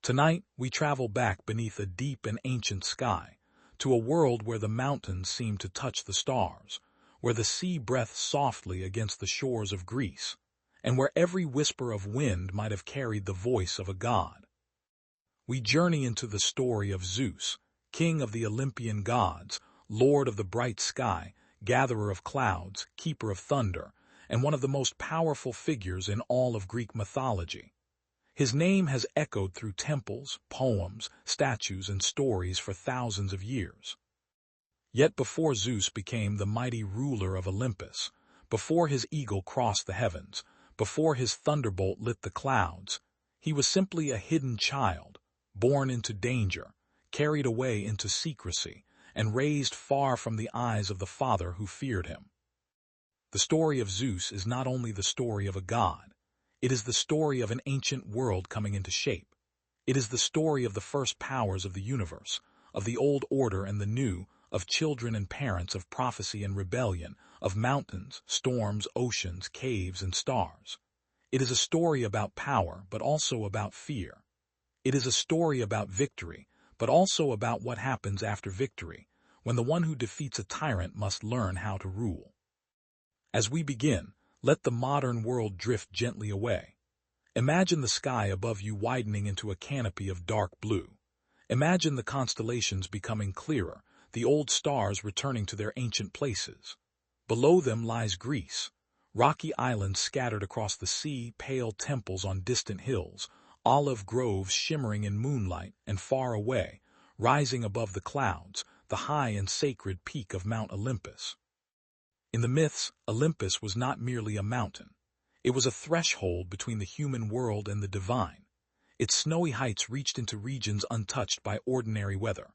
Tonight, we travel back beneath a deep and ancient sky, to a world where the mountains seem to touch the stars, where the sea breathes softly against the shores of Greece, and where every whisper of wind might have carried the voice of a god. We journey into the story of Zeus, king of the Olympian gods, lord of the bright sky, gatherer of clouds, keeper of thunder, and one of the most powerful figures in all of Greek mythology. His name has echoed through temples, poems, statues, and stories for thousands of years. Yet before Zeus became the mighty ruler of Olympus, before his eagle crossed the heavens, before his thunderbolt lit the clouds, he was simply a hidden child, born into danger, carried away into secrecy, and raised far from the eyes of the father who feared him. The story of Zeus is not only the story of a god, it is the story of an ancient world coming into shape. It is the story of the first powers of the universe, of the old order and the new, of children and parents, of prophecy and rebellion, of mountains, storms, oceans, caves, and stars. It is a story about power, but also about fear. It is a story about victory, but also about what happens after victory, when the one who defeats a tyrant must learn how to rule. As we begin, let the modern world drift gently away. Imagine the sky above you widening into a canopy of dark blue. Imagine the constellations becoming clearer, the old stars returning to their ancient places. Below them lies Greece, rocky islands scattered across the sea, pale temples on distant hills, olive groves shimmering in moonlight, and far away, rising above the clouds, the high and sacred peak of Mount Olympus. In the myths, Olympus was not merely a mountain. It was a threshold between the human world and the divine. Its snowy heights reached into regions untouched by ordinary weather.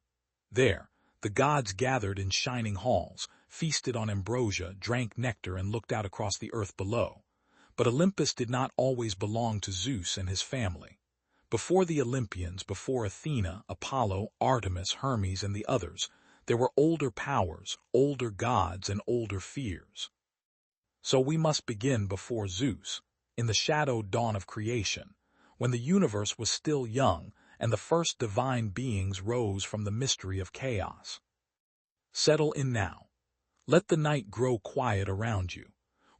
There, the gods gathered in shining halls, feasted on ambrosia, drank nectar, and looked out across the earth below. But Olympus did not always belong to Zeus and his family. Before the Olympians, before Athena, Apollo, Artemis, Hermes, and the others, there were older powers, older gods, and older fears. So we must begin before Zeus, in the shadowed dawn of creation, when the universe was still young and the first divine beings rose from the mystery of chaos. Settle in now. Let the night grow quiet around you.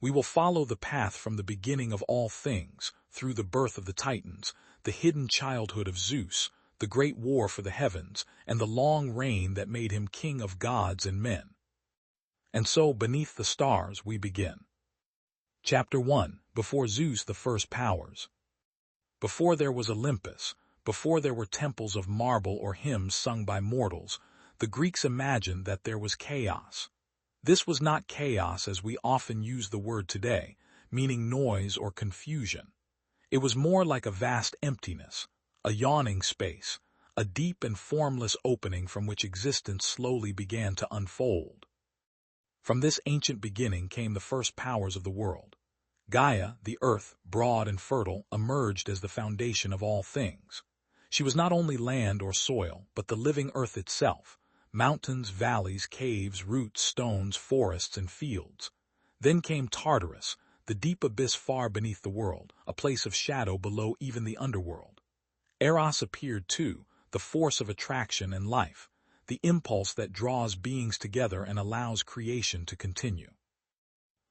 We will follow the path from the beginning of all things, through the birth of the Titans, the hidden childhood of Zeus, the great war for the heavens, and the long reign that made him king of gods and men. And so, beneath the stars, we begin. Chapter 1. Before Zeus, the first powers. Before there was Olympus, before there were temples of marble or hymns sung by mortals, the Greeks imagined that there was chaos. This was not chaos as we often use the word today, meaning noise or confusion. It was more like a vast emptiness, a yawning space, a deep and formless opening from which existence slowly began to unfold. From this ancient beginning came the first powers of the world. Gaia, the earth, broad and fertile, emerged as the foundation of all things. She was not only land or soil, but the living earth itself, mountains, valleys, caves, roots, stones, forests, and fields. Then came Tartarus, the deep abyss far beneath the world, a place of shadow below even the underworld. Eros appeared too, the force of attraction and life, the impulse that draws beings together and allows creation to continue.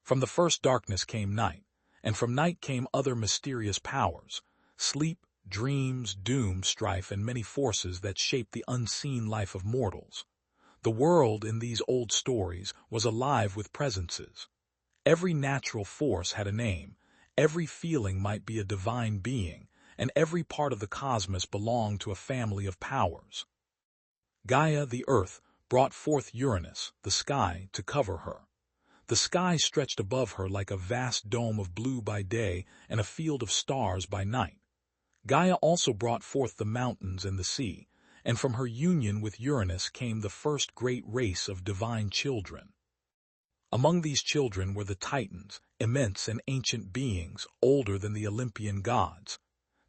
From the first darkness came night, and from night came other mysterious powers, sleep, dreams, doom, strife, and many forces that shape the unseen life of mortals. The world in these old stories was alive with presences. Every natural force had a name, every feeling might be a divine being, and every part of the cosmos belonged to a family of powers. Gaia, the earth, brought forth Uranus, the sky, to cover her. The sky stretched above her like a vast dome of blue by day and a field of stars by night. Gaia also brought forth the mountains and the sea, and from her union with Uranus came the first great race of divine children. Among these children were the Titans, immense and ancient beings, older than the Olympian gods.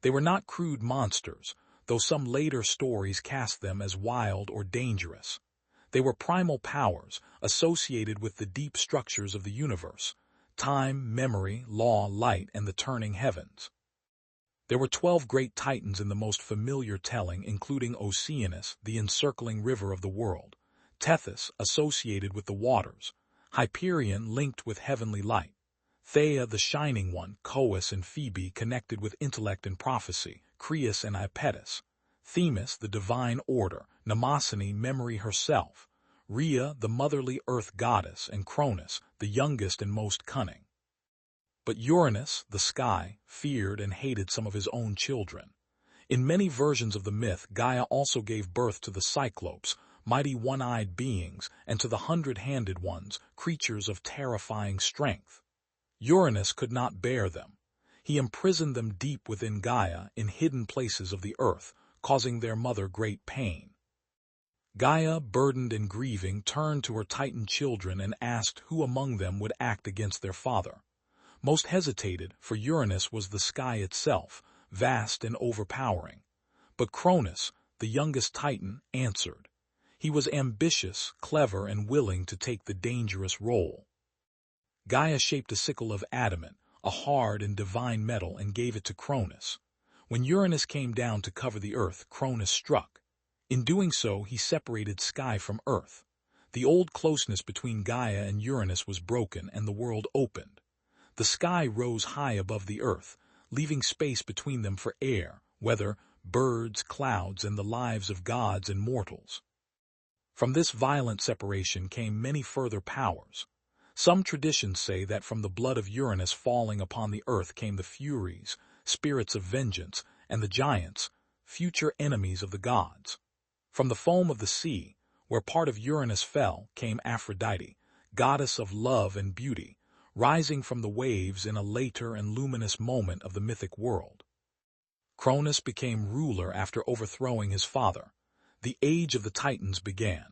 They were not crude monsters, though some later stories cast them as wild or dangerous. They were primal powers, associated with the deep structures of the universe, time, memory, law, light, and the turning heavens. There were 12 great titans in the most familiar telling, including Oceanus, the encircling river of the world, Tethys, associated with the waters, Hyperion, linked with heavenly light, Theia, the shining one, Coeus and Phoebe, connected with intellect and prophecy, Creus and Iapetus, Themis, the divine order, Mnemosyne, memory herself, Rhea, the motherly earth goddess, and Cronus, the youngest and most cunning. But Uranus, the sky, feared and hated some of his own children. In many versions of the myth, Gaia also gave birth to the Cyclopes, mighty one-eyed beings, and to the 100-handed ones, creatures of terrifying strength. Uranus could not bear them. He imprisoned them deep within Gaia, in hidden places of the earth, causing their mother great pain. Gaia, burdened and grieving, turned to her Titan children and asked who among them would act against their father. Most hesitated, for Uranus was the sky itself, vast and overpowering. But Cronus, the youngest Titan, answered. He was ambitious, clever, and willing to take the dangerous role. Gaia shaped a sickle of adamant, a hard and divine metal, and gave it to Cronus. When Uranus came down to cover the earth, Cronus struck. In doing so, he separated sky from earth. The old closeness between Gaia and Uranus was broken, and the world opened. The sky rose high above the earth, leaving space between them for air, weather, birds, clouds, and the lives of gods and mortals. From this violent separation came many further powers. Some traditions say that from the blood of Uranus falling upon the earth came the Furies, spirits of vengeance, and the giants, future enemies of the gods. From the foam of the sea, where part of Uranus fell, came Aphrodite, goddess of love and beauty, rising from the waves in a later and luminous moment of the mythic world. Cronus became ruler after overthrowing his father. The age of the Titans began.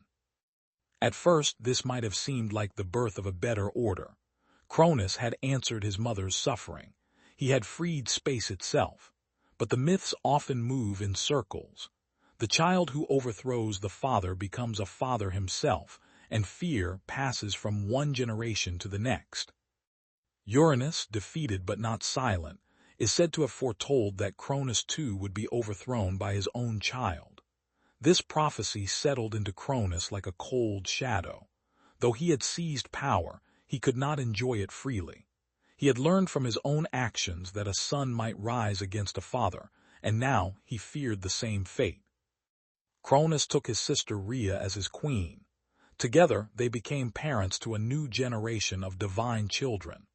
At first, this might have seemed like the birth of a better order. Cronus had answered his mother's suffering. He had freed space itself. But the myths often move in circles. The child who overthrows the father becomes a father himself, and fear passes from one generation to the next. Uranus, defeated but not silent, is said to have foretold that Cronus too would be overthrown by his own child. This prophecy settled into Cronus like a cold shadow. Though he had seized power, he could not enjoy it freely. He had learned from his own actions that a son might rise against a father, and now he feared the same fate. Cronus took his sister Rhea as his queen. Together, they became parents to a new generation of divine children.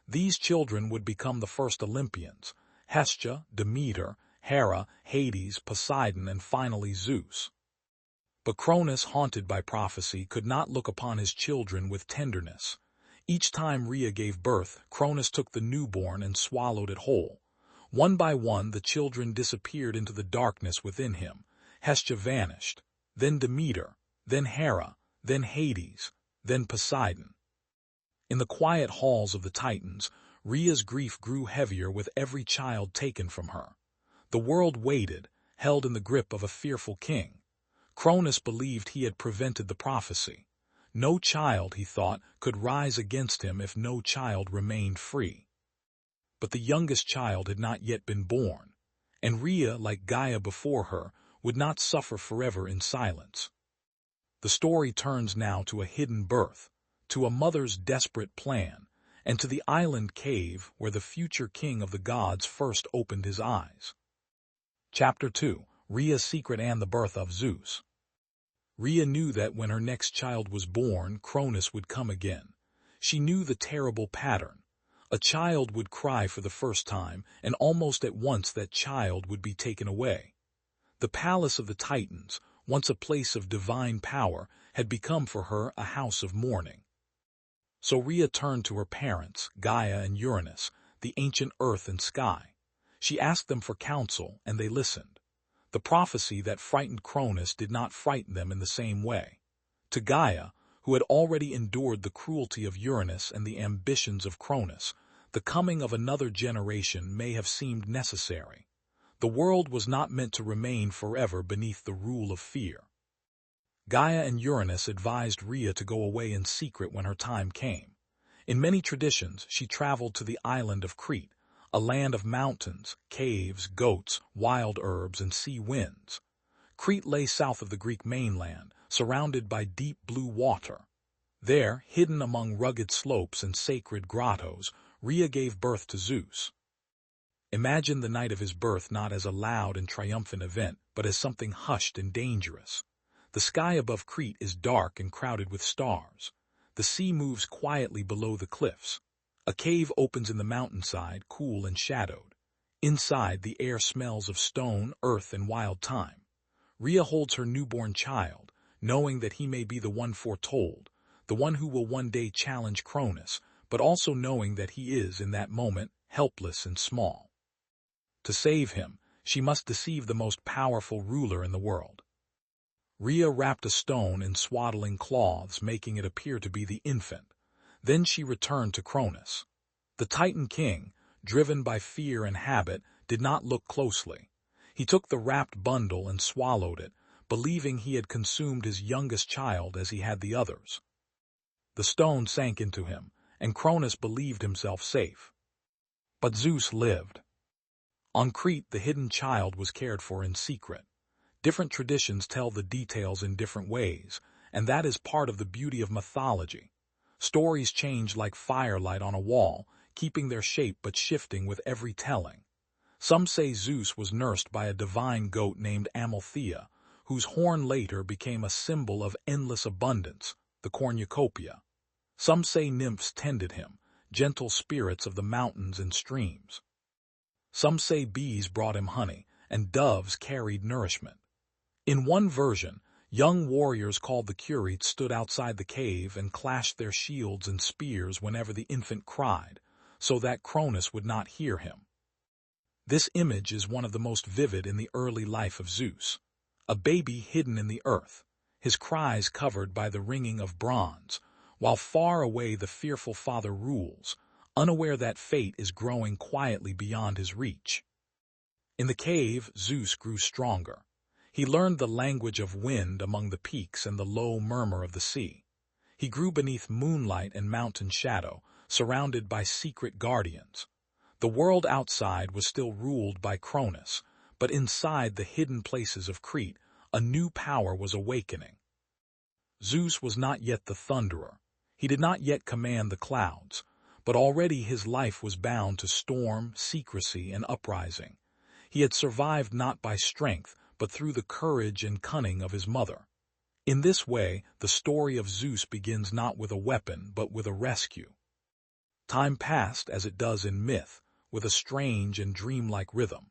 These children would become the first Olympians: Hestia, Demeter, Hera, Hades, Poseidon, and finally Zeus. But Cronus, haunted by prophecy, could not look upon his children with tenderness. Each time Rhea gave birth, Cronus took the newborn and swallowed it whole. One by one, the children disappeared into the darkness within him. Hestia vanished, then Demeter, then Hera, then Hades, then Poseidon. In the quiet halls of the Titans, Rhea's grief grew heavier with every child taken from her. The world waited, held in the grip of a fearful king. Cronus believed he had prevented the prophecy. No child, he thought, could rise against him if no child remained free. But the youngest child had not yet been born, and Rhea, like Gaia before her, would not suffer forever in silence. The story turns now to a hidden birth, to a mother's desperate plan, and to the island cave where the future king of the gods first opened his eyes. Chapter 2: Rhea's Secret and the Birth of Zeus. Rhea knew that when her next child was born, Cronus would come again. She knew the terrible pattern. A child would cry for the first time, and almost at once that child would be taken away. The palace of the Titans, once a place of divine power, had become for her a house of mourning. So Rhea turned to her parents, Gaia and Uranus, the ancient earth and sky. She asked them for counsel, and they listened. The prophecy that frightened Cronus did not frighten them in the same way. To Gaia, who had already endured the cruelty of Uranus and the ambitions of Cronus, the coming of another generation may have seemed necessary. The world was not meant to remain forever beneath the rule of fear. Gaia and Uranus advised Rhea to go away in secret when her time came. In many traditions, she traveled to the island of Crete, a land of mountains, caves, goats, wild herbs, and sea winds. Crete lay south of the Greek mainland, surrounded by deep blue water. There, hidden among rugged slopes and sacred grottos, Rhea gave birth to Zeus. Imagine the night of his birth not as a loud and triumphant event, but as something hushed and dangerous. The sky above Crete is dark and crowded with stars. The sea moves quietly below the cliffs. A cave opens in the mountainside, cool and shadowed. Inside, the air smells of stone, earth, and wild thyme. Rhea holds her newborn child, knowing that he may be the one foretold, the one who will one day challenge Cronus, but also knowing that he is, in that moment, helpless and small. To save him, she must deceive the most powerful ruler in the world. Rhea wrapped a stone in swaddling cloths, making it appear to be the infant. Then she returned to Cronus. The Titan king, driven by fear and habit, did not look closely. He took the wrapped bundle and swallowed it, believing he had consumed his youngest child as he had the others. The stone sank into him, and Cronus believed himself safe. But Zeus lived. On Crete, the hidden child was cared for in secret. Different traditions tell the details in different ways, and that is part of the beauty of mythology. Stories change like firelight on a wall, keeping their shape but shifting with every telling. Some say Zeus was nursed by a divine goat named Amalthea, whose horn later became a symbol of endless abundance, the cornucopia. Some say nymphs tended him, gentle spirits of the mountains and streams. Some say bees brought him honey, and doves carried nourishment. In one version, young warriors called the Curetes stood outside the cave and clashed their shields and spears whenever the infant cried, so that Cronus would not hear him. This image is one of the most vivid in the early life of Zeus. A baby hidden in the earth, his cries covered by the ringing of bronze, while far away the fearful father rules, unaware that fate is growing quietly beyond his reach. In the cave, Zeus grew stronger. He learned the language of wind among the peaks and the low murmur of the sea. He grew beneath moonlight and mountain shadow, surrounded by secret guardians. The world outside was still ruled by Cronus, but inside the hidden places of Crete, a new power was awakening. Zeus was not yet the thunderer. He did not yet command the clouds, but already his life was bound to storm, secrecy, and uprising. He had survived not by strength, but through the courage and cunning of his mother. In this way, the story of Zeus begins not with a weapon, but with a rescue. Time passed, as it does in myth, with a strange and dreamlike rhythm.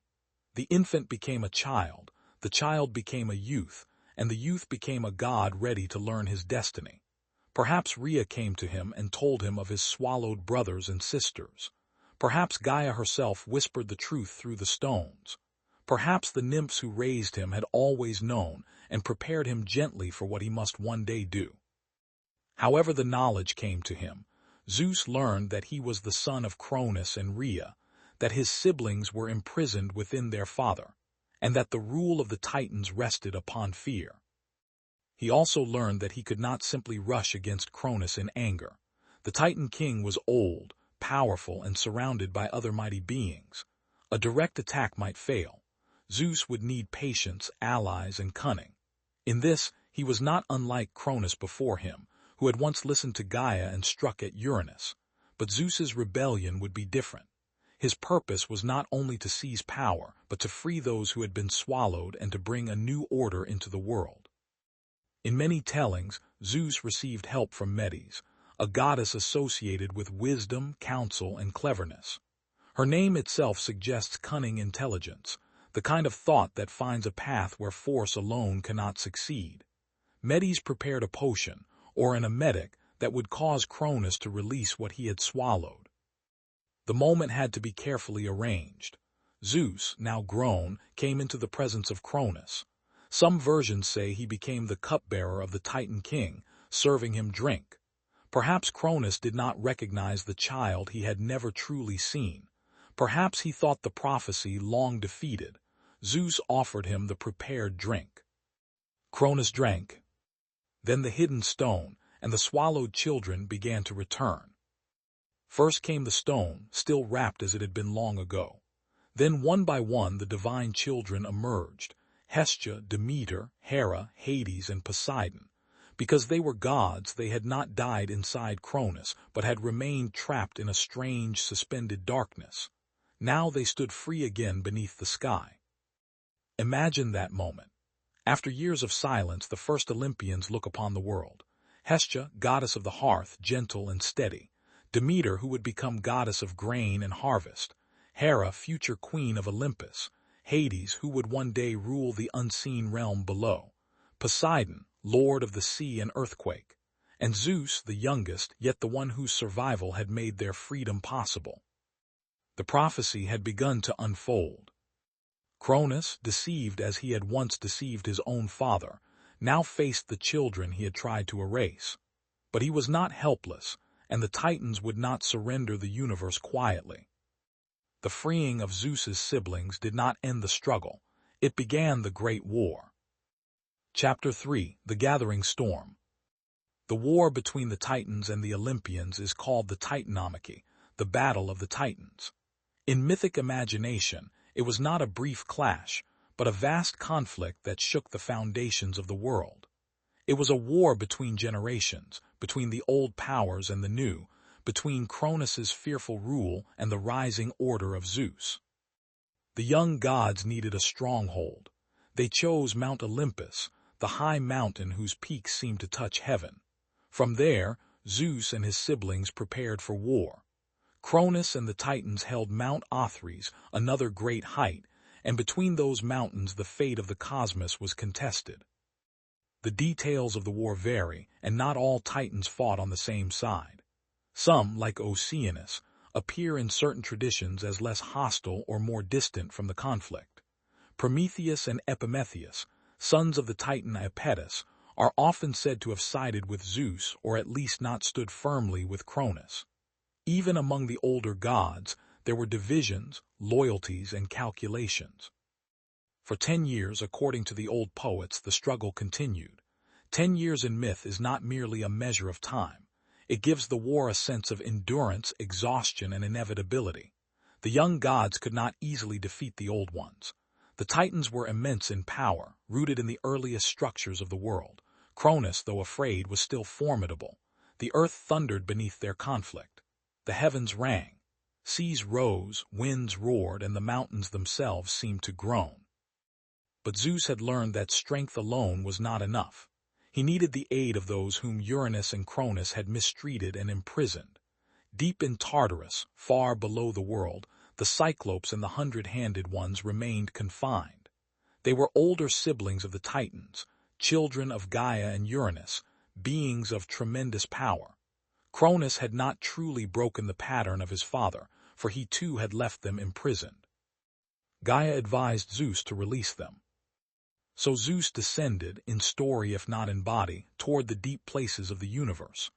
The infant became a child, the child became a youth, and the youth became a god ready to learn his destiny. Perhaps Rhea came to him and told him of his swallowed brothers and sisters. Perhaps Gaia herself whispered the truth through the stones. Perhaps the nymphs who raised him had always known and prepared him gently for what he must one day do. However the knowledge came to him, Zeus learned that he was the son of Cronus and Rhea, that his siblings were imprisoned within their father, and that the rule of the Titans rested upon fear. He also learned that he could not simply rush against Cronus in anger. The Titan king was old, powerful, and surrounded by other mighty beings. A direct attack might fail. Zeus would need patience, allies, and cunning. In this, he was not unlike Cronus before him, who had once listened to Gaia and struck at Uranus. But Zeus's rebellion would be different. His purpose was not only to seize power, but to free those who had been swallowed and to bring a new order into the world. In many tellings, Zeus received help from Medes, a goddess associated with wisdom, counsel, and cleverness. Her name itself suggests cunning intelligence, the kind of thought that finds a path where force alone cannot succeed. Medes prepared a potion, or an emetic, that would cause Cronus to release what he had swallowed. The moment had to be carefully arranged. Zeus, now grown, came into the presence of Cronus. Some versions say he became the cupbearer of the Titan king, serving him drink. Perhaps Cronus did not recognize the child he had never truly seen. Perhaps he thought the prophecy long defeated. Zeus offered him the prepared drink. Cronus drank. Then the hidden stone and the swallowed children began to return. First came the stone, still wrapped as it had been long ago. Then one by one the divine children emerged: Hestia, Demeter, Hera, Hades, and Poseidon. Because they were gods, they had not died inside Cronus, but had remained trapped in a strange, suspended darkness. Now they stood free again beneath the sky. Imagine that moment. After years of silence, the first Olympians look upon the world. Hestia, goddess of the hearth, gentle and steady. Demeter, who would become goddess of grain and harvest. Hera, future queen of Olympus. Hades, who would one day rule the unseen realm below. Poseidon, lord of the sea and earthquake. And Zeus, the youngest, yet the one whose survival had made their freedom possible. The prophecy had begun to unfold. Cronus, deceived as he had once deceived his own father, now faced the children he had tried to erase. But he was not helpless, and the Titans would not surrender the universe quietly. The freeing of Zeus's siblings did not end the struggle. It began the Great War. Chapter 3: The Gathering Storm. The war between the Titans and the Olympians is called the Titanomachy, the Battle of the Titans. In mythic imagination, it was not a brief clash, but a vast conflict that shook the foundations of the world. It was a war between generations, between the old powers and the new, between Cronus's fearful rule and the rising order of Zeus. The young gods needed a stronghold. They chose Mount Olympus, the high mountain whose peaks seemed to touch heaven. From there, Zeus and his siblings prepared for war. Cronus and the Titans held Mount Othrys, another great height, and between those mountains the fate of the cosmos was contested. The details of the war vary, and not all Titans fought on the same side. Some, like Oceanus, appear in certain traditions as less hostile or more distant from the conflict. Prometheus and Epimetheus, sons of the Titan Iapetus, are often said to have sided with Zeus or at least not stood firmly with Cronus. Even among the older gods, there were divisions, loyalties, and calculations. For 10 years, according to the old poets, the struggle continued. 10 years in myth is not merely a measure of time. It gives the war a sense of endurance, exhaustion, and inevitability. The young gods could not easily defeat the old ones. The Titans were immense in power, rooted in the earliest structures of the world. Cronus, though afraid, was still formidable. The earth thundered beneath their conflict. The heavens rang. Seas rose, winds roared, and the mountains themselves seemed to groan. But Zeus had learned that strength alone was not enough. He needed the aid of those whom Uranus and Cronus had mistreated and imprisoned. Deep in Tartarus, far below the world, the Cyclopes and the 100-handed ones remained confined. They were older siblings of the Titans, children of Gaia and Uranus, beings of tremendous power. Cronus had not truly broken the pattern of his father, for he too had left them imprisoned. Gaia advised Zeus to release them. So Zeus descended, in story if not in body, toward the deep places of the universe.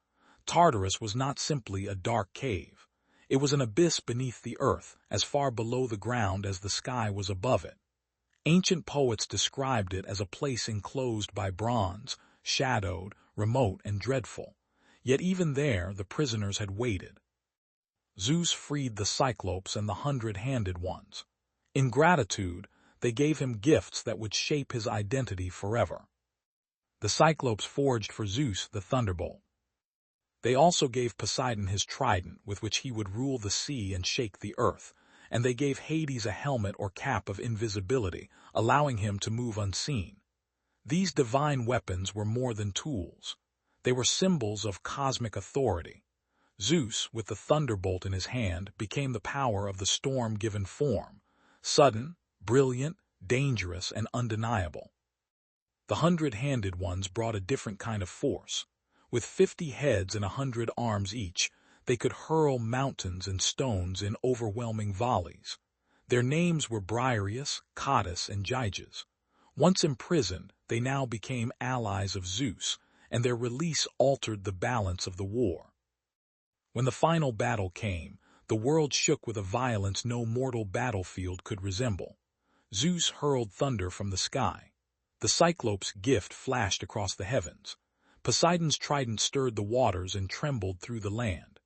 Tartarus was not simply a dark cave. It was an abyss beneath the earth, as far below the ground as the sky was above it. Ancient poets described it as a place enclosed by bronze, shadowed, remote, and dreadful. Yet even there the prisoners had waited. Zeus freed the Cyclopes and the 100-handed ones. In gratitude, they gave him gifts that would shape his identity forever. The Cyclopes forged for Zeus the thunderbolt. They also gave Poseidon his trident, with which he would rule the sea and shake the earth, and they gave Hades a helmet or cap of invisibility, allowing him to move unseen. These divine weapons were more than tools. They were symbols of cosmic authority. Zeus, with the thunderbolt in his hand, became the power of the storm given form, sudden, brilliant, dangerous, and undeniable. The 100-handed ones brought a different kind of force. With 50 heads and 100 arms each, they could hurl mountains and stones in overwhelming volleys. Their names were Briareus, Cottus, and Gyges. Once imprisoned, they now became allies of Zeus, and their release altered the balance of the war. When the final battle came, the world shook with a violence no mortal battlefield could resemble. Zeus hurled thunder from the sky. The Cyclops' gift flashed across the heavens. Poseidon's trident stirred the waters and trembled through the land.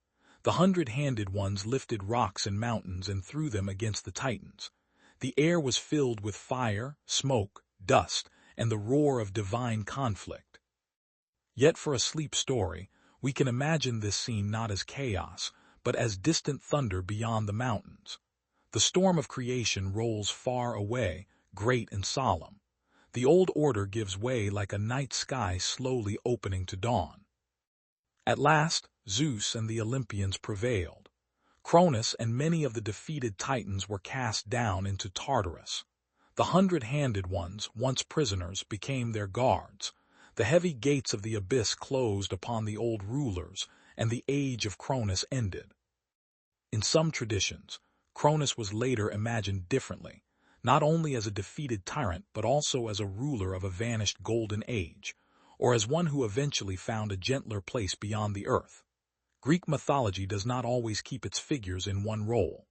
The hundred-handed ones lifted rocks and mountains and threw them against the Titans. The air was filled with fire, smoke, dust, and the roar of divine conflict. Yet for a sleep story, we can imagine this scene not as chaos, but as distant thunder beyond the mountains. The storm of creation rolls far away, great and solemn. The old order gives way like a night sky slowly opening to dawn. At last, Zeus and the Olympians prevailed. Cronus and many of the defeated Titans were cast down into Tartarus. The hundred-handed ones, once prisoners, became their guards. The heavy gates of the abyss closed upon the old rulers, and the age of Cronus ended. In some traditions, Cronus was later imagined differently, not only as a defeated tyrant but also as a ruler of a vanished golden age, or as one who eventually found a gentler place beyond the earth. Greek mythology does not always keep its figures in one role.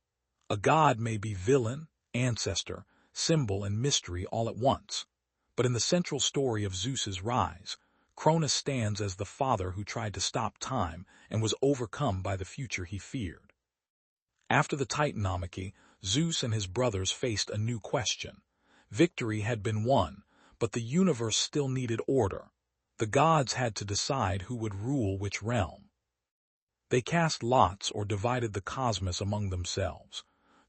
A god may be villain, ancestor, symbol, and mystery all at once. But in the central story of Zeus's rise, Cronus stands as the father who tried to stop time and was overcome by the future he feared. After the Titanomachy, Zeus and his brothers faced a new question. Victory had been won, but the universe still needed order. The gods had to decide who would rule which realm. They cast lots or divided the cosmos among themselves.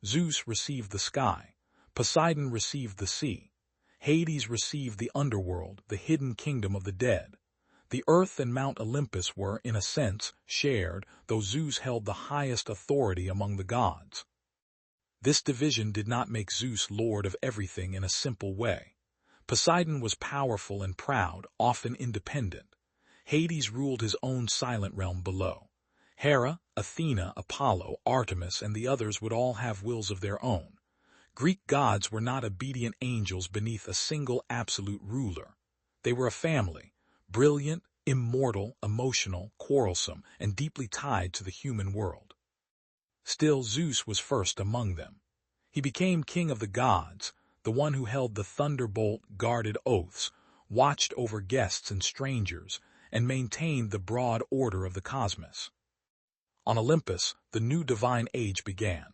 Zeus received the sky, Poseidon received the sea, Hades received the underworld, the hidden kingdom of the dead. The earth and Mount Olympus were, in a sense, shared, though Zeus held the highest authority among the gods. This division did not make Zeus lord of everything in a simple way. Poseidon was powerful and proud, often independent. Hades ruled his own silent realm below. Hera, Athena, Apollo, Artemis, and the others would all have wills of their own. Greek gods were not obedient angels beneath a single absolute ruler. They were a family, brilliant, immortal, emotional, quarrelsome, and deeply tied to the human world. Still, Zeus was first among them. He became king of the gods, the one who held the thunderbolt, guarded oaths, watched over guests and strangers, and maintained the broad order of the cosmos. On Olympus, the new divine age began.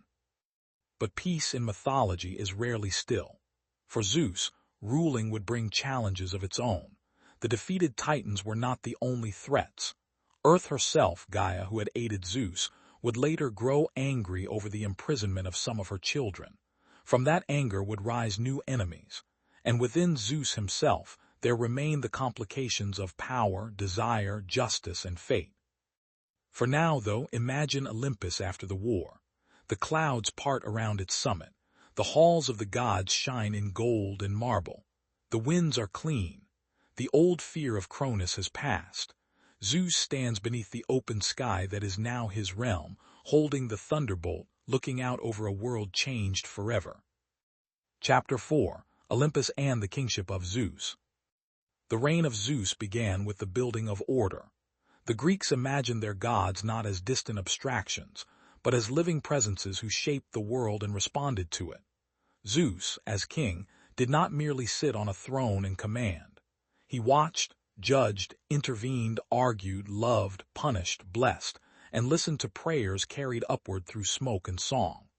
But peace in mythology is rarely still. For Zeus, ruling would bring challenges of its own. The defeated Titans were not the only threats. Earth herself, Gaia, who had aided Zeus, would later grow angry over the imprisonment of some of her children. From that anger would rise new enemies, and within Zeus himself there remained the complications of power, desire, justice, and fate. For now, though, imagine Olympus after the war. The clouds part around its summit. The halls of the gods shine in gold and marble. The winds are clean. The old fear of Cronus has passed. Zeus stands beneath the open sky that is now his realm, holding the thunderbolt, looking out over a world changed forever. Chapter 4. Olympus and the Kingship of Zeus. The reign of Zeus began with the building of order. The Greeks imagined their gods not as distant abstractions, but as living presences who shaped the world and responded to it. Zeus, as king, did not merely sit on a throne and command. He watched, judged, intervened, argued, loved, punished, blessed, and listened to prayers carried upward through smoke and song.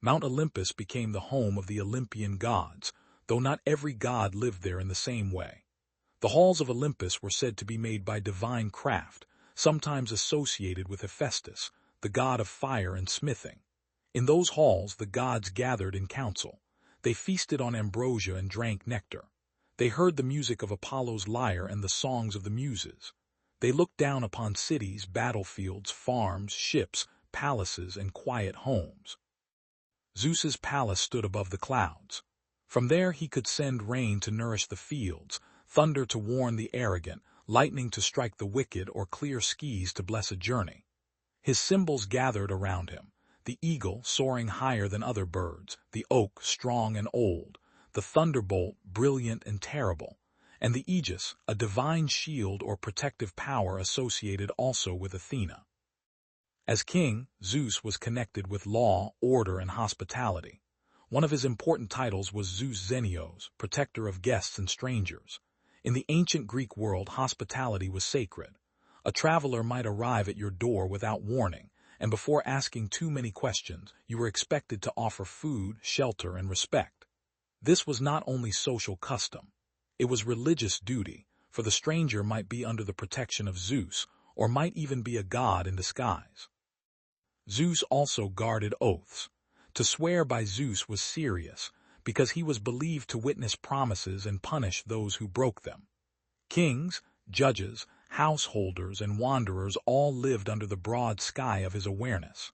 Mount Olympus became the home of the Olympian gods, though not every god lived there in the same way. The halls of Olympus were said to be made by divine craft, sometimes associated with Hephaestus, the god of fire and smithing. In those halls the gods gathered in council. They feasted on ambrosia and drank nectar. They heard the music of Apollo's lyre and the songs of the muses. They looked down upon cities, battlefields, farms, ships, palaces, and quiet homes. Zeus's palace stood above the clouds. From there he could send rain to nourish the fields, thunder to warn the arrogant, lightning to strike the wicked, or clear skies to bless a journey. His symbols gathered around him: the eagle, soaring higher than other birds; the oak, strong and old; the thunderbolt, brilliant and terrible; and the aegis, a divine shield or protective power associated also with Athena. As king, Zeus was connected with law, order, and hospitality. One of his important titles was Zeus Zenios, protector of guests and strangers. In the ancient Greek world, hospitality was sacred. A traveler might arrive at your door without warning, and before asking too many questions, you were expected to offer food, shelter, and respect. This was not only social custom, it was religious duty, for the stranger might be under the protection of Zeus, or might even be a god in disguise. Zeus also guarded oaths. To swear by Zeus was serious, because he was believed to witness promises and punish those who broke them. Kings, judges, householders, and wanderers all lived under the broad sky of his awareness.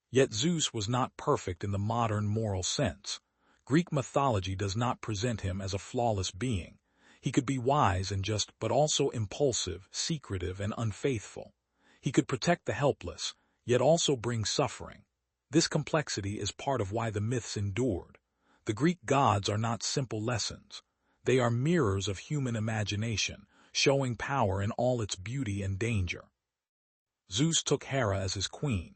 Yet Zeus was not perfect in the modern moral sense. Greek mythology does not present him as a flawless being. He could be wise and just, but also impulsive, secretive, and unfaithful. He could protect the helpless, yet also bring suffering. This complexity is part of why the myths endured. The Greek gods are not simple lessons. They are mirrors of human imagination, showing power in all its beauty and danger. Zeus took Hera as his queen.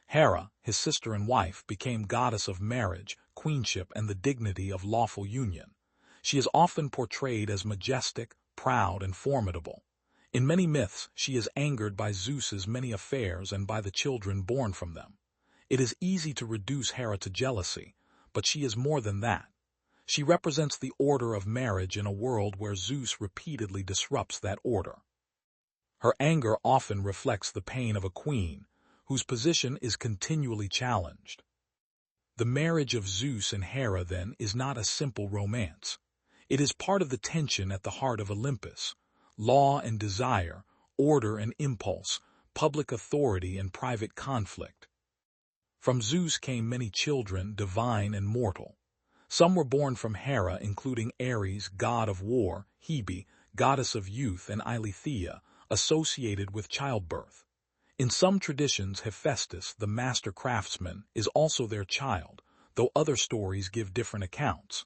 Hera, his sister and wife, became goddess of marriage, queenship, and the dignity of lawful union. She is often portrayed as majestic, proud, and formidable. In many myths, she is angered by Zeus's many affairs and by the children born from them. It is easy to reduce Hera to jealousy, but she is more than that. She represents the order of marriage in a world where Zeus repeatedly disrupts that order. Her anger often reflects the pain of a queen, whose position is continually challenged. The marriage of Zeus and Hera, then, is not a simple romance. It is part of the tension at the heart of Olympus: law and desire, order and impulse, public authority and private conflict. From Zeus came many children, divine and mortal. Some were born from Hera, including Ares, god of war, Hebe, goddess of youth, and Eileithyia, associated with childbirth. In some traditions, Hephaestus, the master craftsman, is also their child, though other stories give different accounts.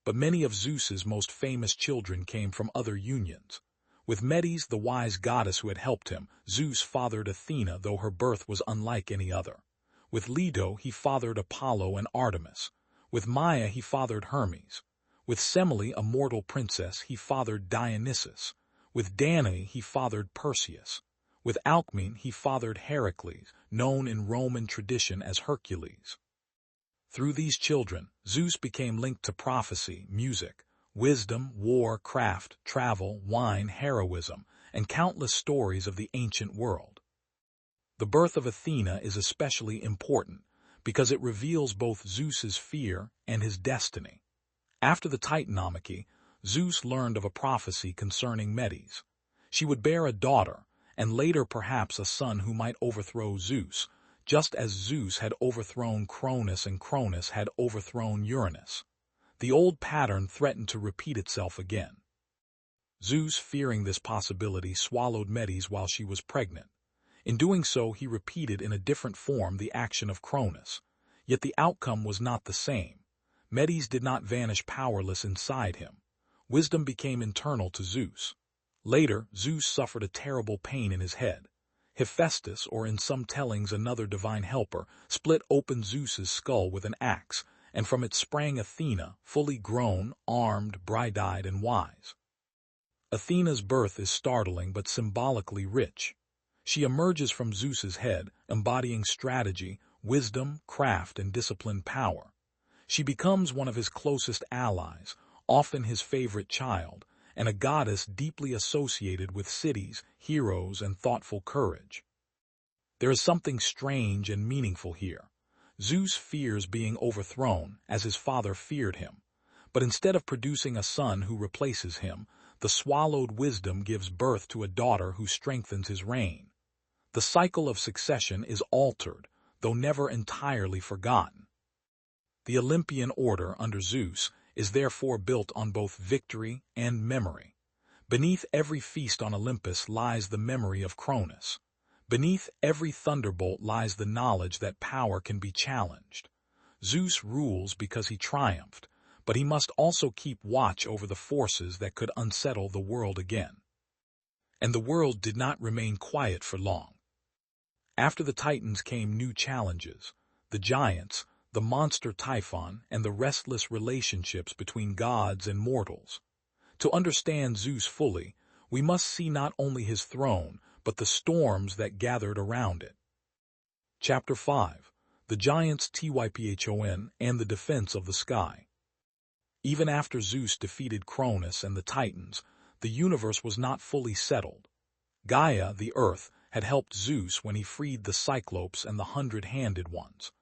But many of Zeus's most famous children came from other unions. With Medes, the wise goddess who had helped him, Zeus fathered Athena, though her birth was unlike any other. With Leto, he fathered Apollo and Artemis. With Maia, he fathered Hermes. With Semele, a mortal princess, he fathered Dionysus. With Danae, he fathered Perseus. With Alcmene, he fathered Heracles, known in Roman tradition as Hercules. Through these children, Zeus became linked to prophecy, music, wisdom, war, craft, travel, wine, heroism, and countless stories of the ancient world. The birth of Athena is especially important because it reveals both Zeus's fear and his destiny. After the Titanomachy, Zeus learned of a prophecy concerning Medes. She would bear a daughter, and later perhaps a son who might overthrow Zeus, just as Zeus had overthrown Cronus and Cronus had overthrown Uranus. The old pattern threatened to repeat itself again. Zeus, fearing this possibility, swallowed Medes while she was pregnant. In doing so, he repeated in a different form the action of Cronus. Yet the outcome was not the same. Medes did not vanish powerless inside him. Wisdom became internal to Zeus. Later, Zeus suffered a terrible pain in his head. Hephaestus, or in some tellings another divine helper, split open Zeus's skull with an axe, and from it sprang Athena, fully grown, armed, bright-eyed, and wise. Athena's birth is startling but symbolically rich. She emerges from Zeus's head, embodying strategy, wisdom, craft, and disciplined power. She becomes one of his closest allies, often his favorite child, and a goddess deeply associated with cities, heroes, and thoughtful courage. There is something strange and meaningful here. Zeus fears being overthrown, as his father feared him. But instead of producing a son who replaces him, the swallowed wisdom gives birth to a daughter who strengthens his reign. The cycle of succession is altered, though never entirely forgotten. The Olympian order under Zeus is therefore built on both victory and memory. Beneath every feast on Olympus lies the memory of Cronus. Beneath every thunderbolt lies the knowledge that power can be challenged. Zeus rules because he triumphed, but he must also keep watch over the forces that could unsettle the world again. And the world did not remain quiet for long. After the Titans came new challenges: the giants, the monster Typhon, and the restless relationships between gods and mortals. To understand Zeus fully, we must see not only his throne, but the storms that gathered around it. Chapter 5. The Giants Typhon and the Defense of the Sky. Even after Zeus defeated Cronus and the Titans, the universe was not fully settled. Gaia, the earth, had helped Zeus when he freed the Cyclopes and the Hundred-Handed Ones.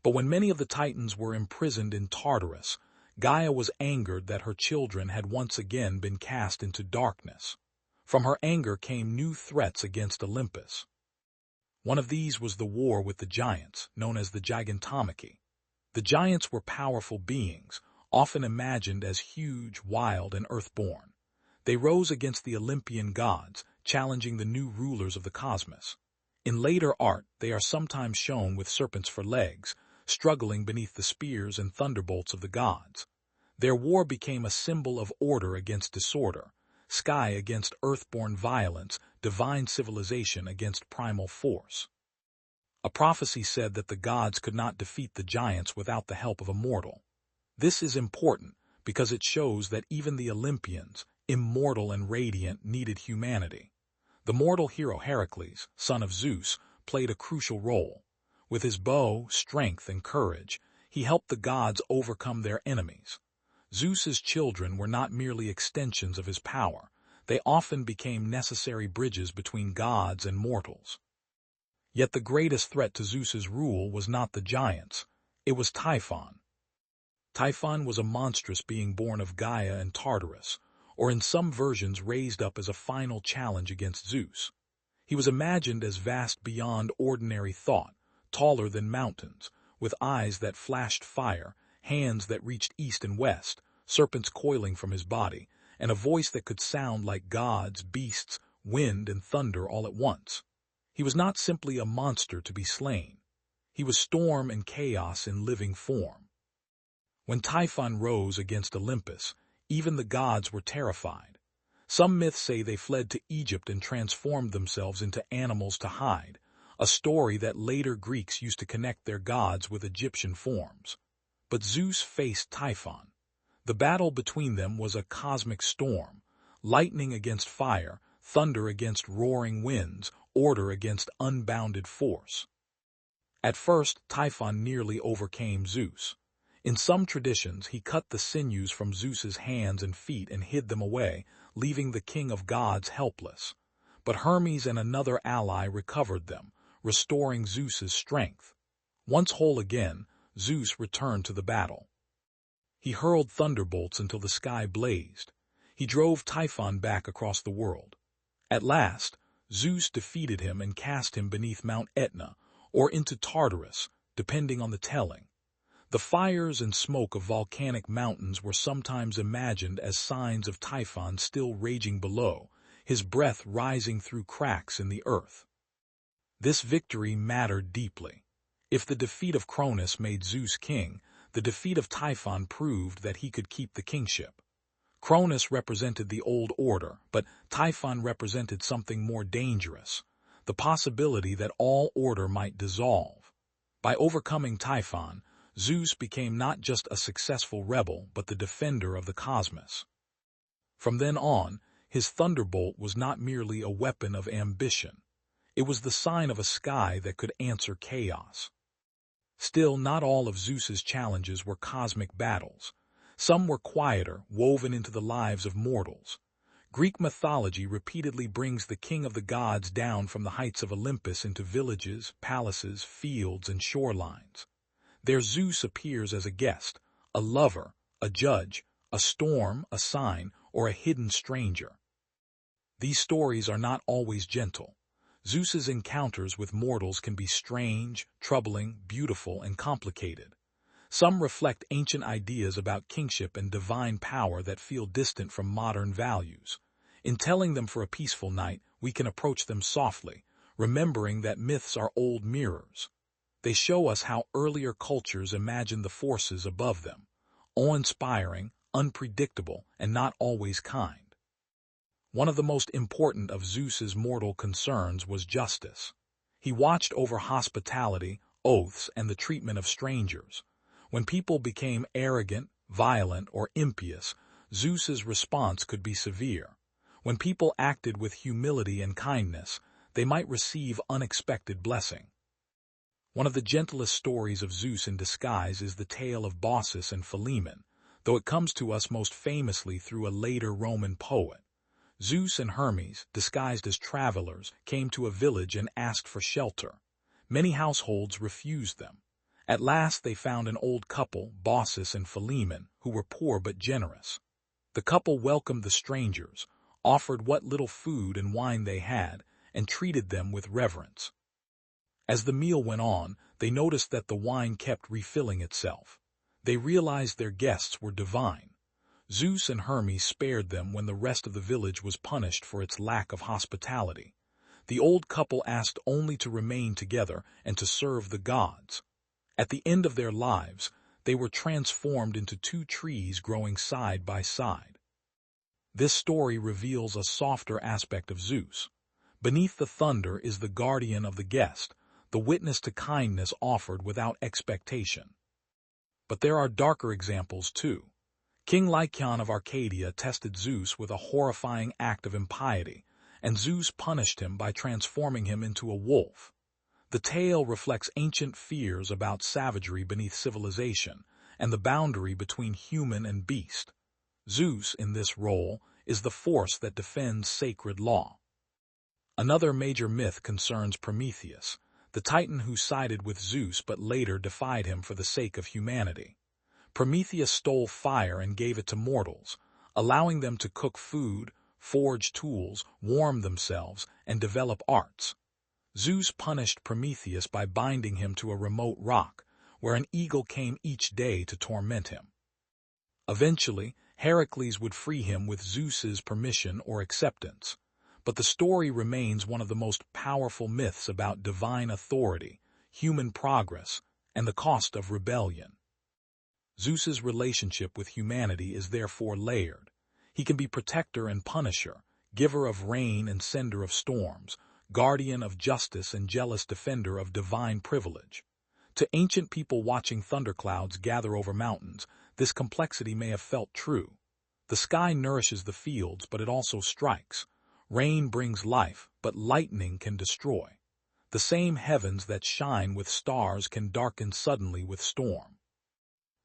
But when many of the Titans were imprisoned in Tartarus, Gaia was angered that her children had once again been cast into darkness. From her anger came new threats against Olympus. One of these was the war with the giants, known as the Titanomachy. The giants were powerful beings, often imagined as huge, wild, and earthborn. They rose against the Olympian gods, challenging the new rulers of the cosmos. In later art, they are sometimes shown with serpents for legs, struggling beneath the spears and thunderbolts of the gods. Their war became a symbol of order against disorder, sky against earthborn violence, divine civilization against primal force. A prophecy said that the gods could not defeat the giants without the help of a mortal. This is important because it shows that even the Olympians, immortal and radiant, needed humanity. The mortal hero Heracles, son of Zeus, played a crucial role. With his bow, strength, and courage, he helped the gods overcome their enemies. Zeus's children were not merely extensions of his power. They often became necessary bridges between gods and mortals. Yet the greatest threat to Zeus's rule was not the giants. It was Typhon. Typhon was a monstrous being born of Gaia and Tartarus, or in some versions raised up as a final challenge against Zeus. He was imagined as vast beyond ordinary thought, taller than mountains, with eyes that flashed fire, hands that reached east and west, serpents coiling from his body, and a voice that could sound like gods, beasts, wind, and thunder all at once. He was not simply a monster to be slain. He was storm and chaos in living form. When Typhon rose against Olympus, even the gods were terrified. Some myths say they fled to Egypt and transformed themselves into animals to hide, a story that later Greeks used to connect their gods with Egyptian forms. But Zeus faced Typhon. The battle between them was a cosmic storm, lightning against fire, thunder against roaring winds, order against unbounded force. At first, Typhon nearly overcame Zeus. In some traditions, he cut the sinews from Zeus's hands and feet and hid them away, leaving the king of gods helpless. But Hermes and another ally recovered them, restoring Zeus's strength. Once whole again, Zeus returned to the battle. He hurled thunderbolts until the sky blazed. He drove Typhon back across the world. At last, Zeus defeated him and cast him beneath Mount Etna, or into Tartarus, depending on the telling. The fires and smoke of volcanic mountains were sometimes imagined as signs of Typhon still raging below, his breath rising through cracks in the earth. This victory mattered deeply. If the defeat of Cronus made Zeus king, the defeat of Typhon proved that he could keep the kingship. Cronus represented the old order, but Typhon represented something more dangerous, the possibility that all order might dissolve. By overcoming Typhon, Zeus became not just a successful rebel, but the defender of the cosmos. From then on, his thunderbolt was not merely a weapon of ambition. It was the sign of a sky that could answer chaos. Still, not all of Zeus's challenges were cosmic battles. Some were quieter, woven into the lives of mortals. Greek mythology repeatedly brings the king of the gods down from the heights of Olympus into villages, palaces, fields, and shorelines. There Zeus appears as a guest, a lover, a judge, a storm, a sign, or a hidden stranger. These stories are not always gentle. Zeus's encounters with mortals can be strange, troubling, beautiful, and complicated. Some reflect ancient ideas about kingship and divine power that feel distant from modern values. In telling them for a peaceful night, we can approach them softly, remembering that myths are old mirrors. They show us how earlier cultures imagined the forces above them, awe-inspiring, unpredictable, and not always kind. One of the most important of Zeus's mortal concerns was justice. He watched over hospitality, oaths, and the treatment of strangers. When people became arrogant, violent, or impious, Zeus's response could be severe. When people acted with humility and kindness, they might receive unexpected blessing. One of the gentlest stories of Zeus in disguise is the tale of Baucis and Philemon, though it comes to us most famously through a later Roman poet. Zeus and Hermes, disguised as travelers, came to a village and asked for shelter. Many households refused them. At last they found an old couple, Baucis and Philemon, who were poor but generous. The couple welcomed the strangers, offered what little food and wine they had, and treated them with reverence. As the meal went on, they noticed that the wine kept refilling itself. They realized their guests were divine. Zeus and Hermes spared them when the rest of the village was punished for its lack of hospitality. The old couple asked only to remain together and to serve the gods. At the end of their lives, they were transformed into two trees growing side by side. This story reveals a softer aspect of Zeus. Beneath the thunder is the guardian of the guest, the witness to kindness offered without expectation. But there are darker examples too. King Lycaon of Arcadia tested Zeus with a horrifying act of impiety, and Zeus punished him by transforming him into a wolf. The tale reflects ancient fears about savagery beneath civilization and the boundary between human and beast. Zeus, in this role, is the force that defends sacred law. Another major myth concerns Prometheus, the Titan who sided with Zeus but later defied him for the sake of humanity. Prometheus stole fire and gave it to mortals, allowing them to cook food, forge tools, warm themselves, and develop arts. Zeus punished Prometheus by binding him to a remote rock, where an eagle came each day to torment him. Eventually, Heracles would free him with Zeus's permission or acceptance. But the story remains one of the most powerful myths about divine authority, human progress, and the cost of rebellion. Zeus's relationship with humanity is therefore layered. He can be protector and punisher, giver of rain and sender of storms, guardian of justice and jealous defender of divine privilege. To ancient people watching thunderclouds gather over mountains, this complexity may have felt true. The sky nourishes the fields, but it also strikes. Rain brings life, but lightning can destroy. The same heavens that shine with stars can darken suddenly with storm.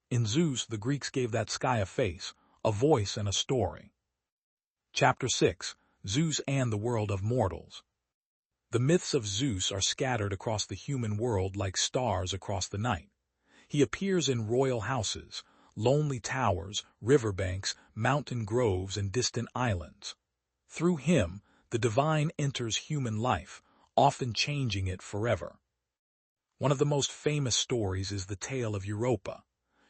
In Zeus, the Greeks gave that sky a face, a voice, and a story. Chapter 6. Zeus and the World of Mortals. The myths of Zeus are scattered across the human world like stars across the night. He appears in royal houses, lonely towers, riverbanks, mountain groves, and distant islands. Through him, the divine enters human life, often changing it forever. One of the most famous stories is the tale of Europa.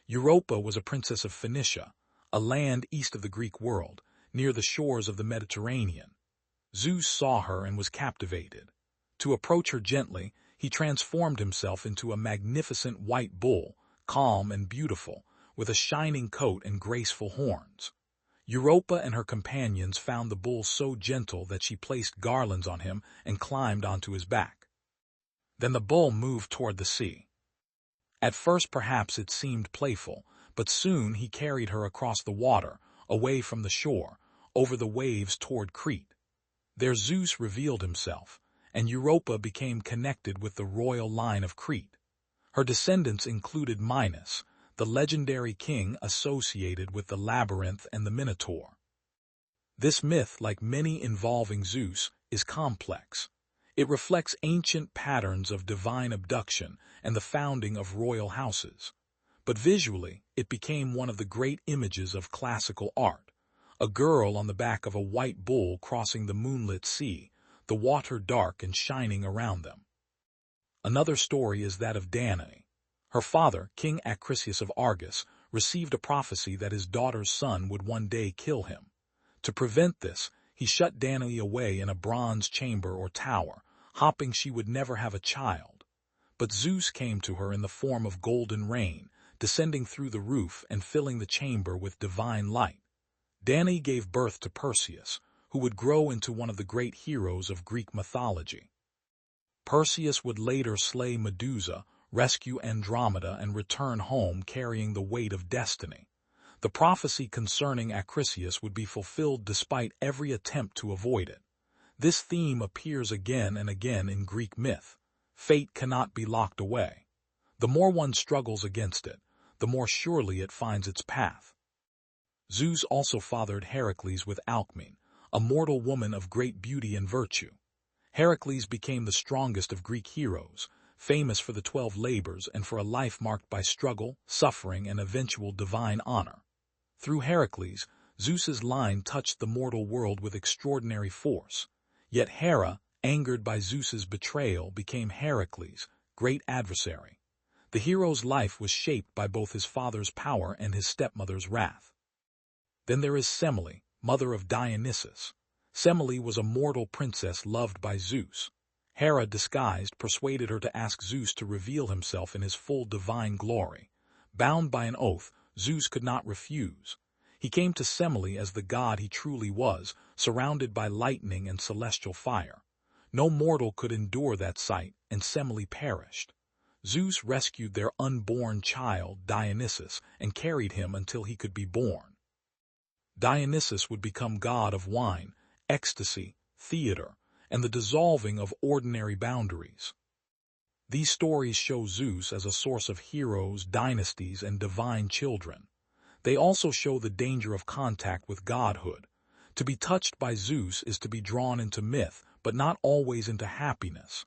Europa was a princess of Phoenicia, a land east of the Greek world, near the shores of the Mediterranean. Zeus saw her and was captivated. To approach her gently, he transformed himself into a magnificent white bull, calm and beautiful, with a shining coat and graceful horns. Europa and her companions found the bull so gentle that she placed garlands on him and climbed onto his back. Then the bull moved toward the sea. At first perhaps it seemed playful, but soon he carried her across the water, away from the shore, over the waves toward Crete. There Zeus revealed himself, and Europa became connected with the royal line of Crete. Her descendants included Minos, the legendary king associated with the labyrinth and the Minotaur. This myth, like many involving Zeus, is complex. It reflects ancient patterns of divine abduction and the founding of royal houses. But visually, it became one of the great images of classical art. A girl on the back of a white bull crossing the moonlit sea, the water dark and shining around them. Another story is that of Danae. Her father, King Acrisius of Argos, received a prophecy that his daughter's son would one day kill him. To prevent this, he shut Danae away in a bronze chamber or tower, hoping she would never have a child. But Zeus came to her in the form of golden rain, descending through the roof and filling the chamber with divine light. Danae gave birth to Perseus, who would grow into one of the great heroes of Greek mythology. Perseus would later slay Medusa, rescue Andromeda, and return home carrying the weight of destiny. The prophecy concerning Acrisius would be fulfilled despite every attempt to avoid it. This theme appears again and again in Greek myth. Fate cannot be locked away. The more one struggles against it, the more surely it finds its path. Zeus also fathered Heracles with Alcmene, a mortal woman of great beauty and virtue. Heracles became the strongest of Greek heroes, famous for the 12 labors and for a life marked by struggle, suffering, and eventual divine honor. Through Heracles, Zeus's line touched the mortal world with extraordinary force. Yet Hera, angered by Zeus's betrayal, became Heracles' great adversary. The hero's life was shaped by both his father's power and his stepmother's wrath. Then there is Semele, mother of Dionysus. Semele was a mortal princess loved by Zeus. Hera, disguised, persuaded her to ask Zeus to reveal himself in his full divine glory. Bound by an oath, Zeus could not refuse. He came to Semele as the god he truly was, surrounded by lightning and celestial fire. No mortal could endure that sight, and Semele perished. Zeus rescued their unborn child, Dionysus, and carried him until he could be born. Dionysus would become god of wine, ecstasy, theater, and the dissolving of ordinary boundaries. These stories show Zeus as a source of heroes, dynasties, and divine children. They also show the danger of contact with godhood. To be touched by Zeus is to be drawn into myth, but not always into happiness.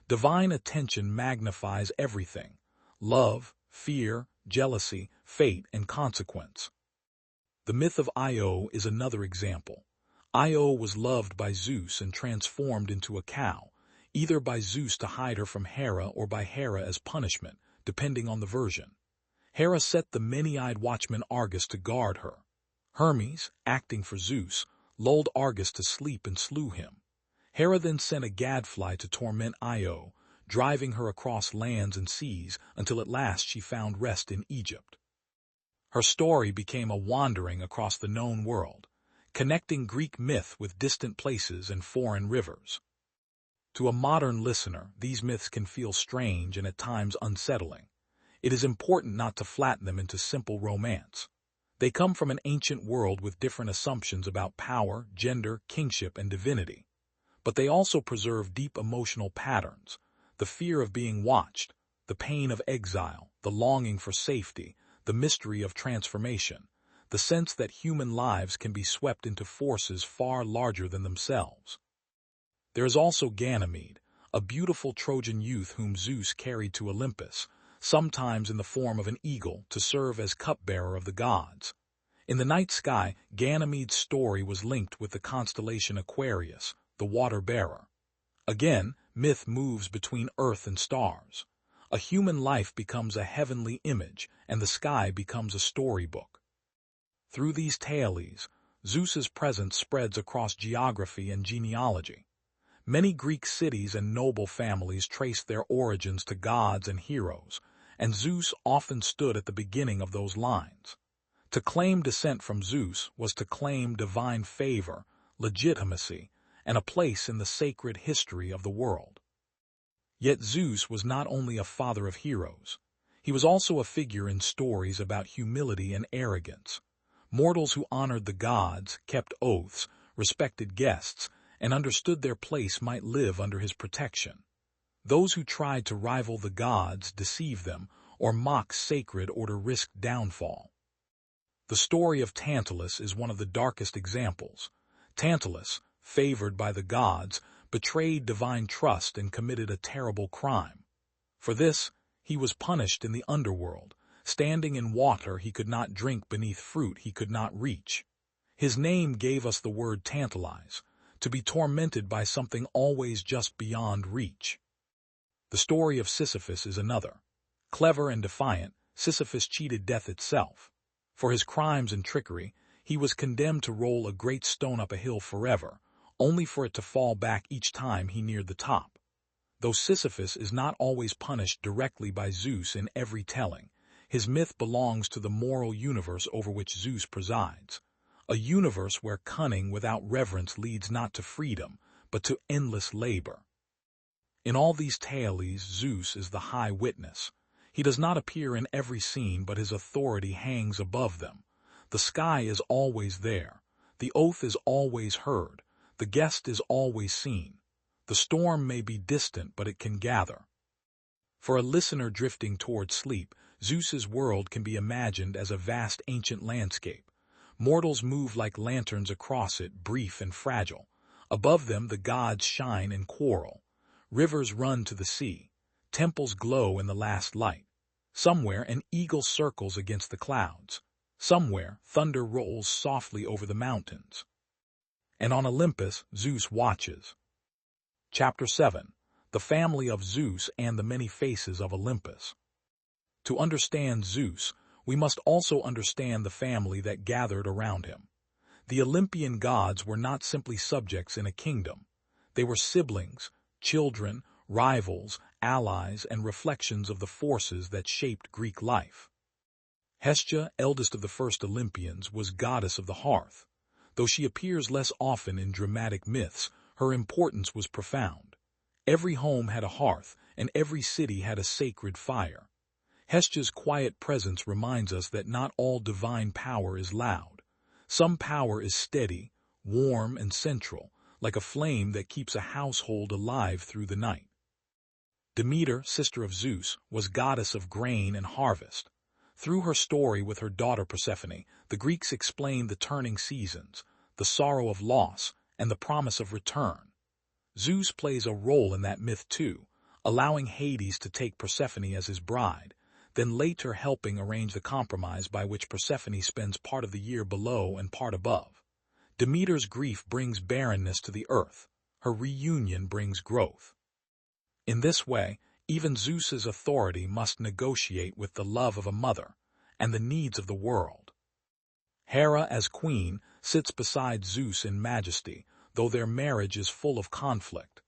Divine attention magnifies everything: love, fear, jealousy, fate, and consequence. The myth of Io is another example. Io was loved by Zeus and transformed into a cow, either by Zeus to hide her from Hera or by Hera as punishment, depending on the version. Hera set the many-eyed watchman Argus to guard her. Hermes, acting for Zeus, lulled Argus to sleep and slew him. Hera then sent a gadfly to torment Io, driving her across lands and seas until at last she found rest in Egypt. Her story became a wandering across the known world, connecting Greek myth with distant places and foreign rivers. To a modern listener, these myths can feel strange and at times unsettling. It is important not to flatten them into simple romance. They come from an ancient world with different assumptions about power, gender, kingship, and divinity. But they also preserve deep emotional patterns: the fear of being watched, the pain of exile, the longing for safety, the mystery of transformation, the sense that human lives can be swept into forces far larger than themselves. There is also Ganymede, a beautiful Trojan youth whom Zeus carried to Olympus, sometimes in the form of an eagle, to serve as cupbearer of the gods. In the night sky, Ganymede's story was linked with the constellation Aquarius, the water-bearer. Again, myth moves between earth and stars. A human life becomes a heavenly image, and the sky becomes a storybook. Through these tales, Zeus's presence spreads across geography and genealogy. Many Greek cities and noble families traced their origins to gods and heroes, and Zeus often stood at the beginning of those lines. To claim descent from Zeus was to claim divine favor, legitimacy, and a place in the sacred history of the world. Yet Zeus was not only a father of heroes. He was also a figure in stories about humility and arrogance. Mortals who honored the gods, kept oaths, respected guests, and understood their place might live under his protection. Those who tried to rival the gods, deceive them, or mock sacred order risked downfall. The story of Tantalus is one of the darkest examples. Tantalus, favored by the gods, betrayed divine trust and committed a terrible crime. For this, he was punished in the underworld, standing in water he could not drink beneath fruit he could not reach. His name gave us the word tantalize, to be tormented by something always just beyond reach. The story of Sisyphus is another. Clever and defiant, Sisyphus cheated death itself. For his crimes and trickery, he was condemned to roll a great stone up a hill forever, only for it to fall back each time he neared the top. Though Sisyphus is not always punished directly by Zeus in every telling, his myth belongs to the moral universe over which Zeus presides, a universe where cunning without reverence leads not to freedom, but to endless labor. In all these tales, Zeus is the high witness. He does not appear in every scene, but his authority hangs above them. The sky is always there. The oath is always heard. The guest is always seen. The storm may be distant, but it can gather. For a listener drifting toward sleep, Zeus's world can be imagined as a vast ancient landscape. Mortals move like lanterns across it, brief and fragile. Above them the gods shine and quarrel. Rivers run to the sea. Temples glow in the last light. Somewhere an eagle circles against the clouds. Somewhere thunder rolls softly over the mountains. And on Olympus, Zeus watches. Chapter 7. The Family of Zeus and the Many Faces of Olympus. To understand Zeus, we must also understand the family that gathered around him. The Olympian gods were not simply subjects in a kingdom. They were siblings, children, rivals, allies, and reflections of the forces that shaped Greek life. Hestia, eldest of the first Olympians, was goddess of the hearth. Though she appears less often in dramatic myths, her importance was profound. Every home had a hearth, and every city had a sacred fire. Hestia's quiet presence reminds us that not all divine power is loud. Some power is steady, warm, and central, like a flame that keeps a household alive through the night. Demeter, sister of Zeus, was goddess of grain and harvest. Through her story with her daughter Persephone, the Greeks explained the turning seasons, the sorrow of loss, and the promise of return. Zeus plays a role in that myth too, allowing Hades to take Persephone as his bride, then later helping arrange the compromise by which Persephone spends part of the year below and part above. Demeter's grief brings barrenness to the earth. Her reunion brings growth. In this way, even Zeus's authority must negotiate with the love of a mother and the needs of the world. Hera, as queen, sits beside Zeus in majesty, though their marriage is full of conflict.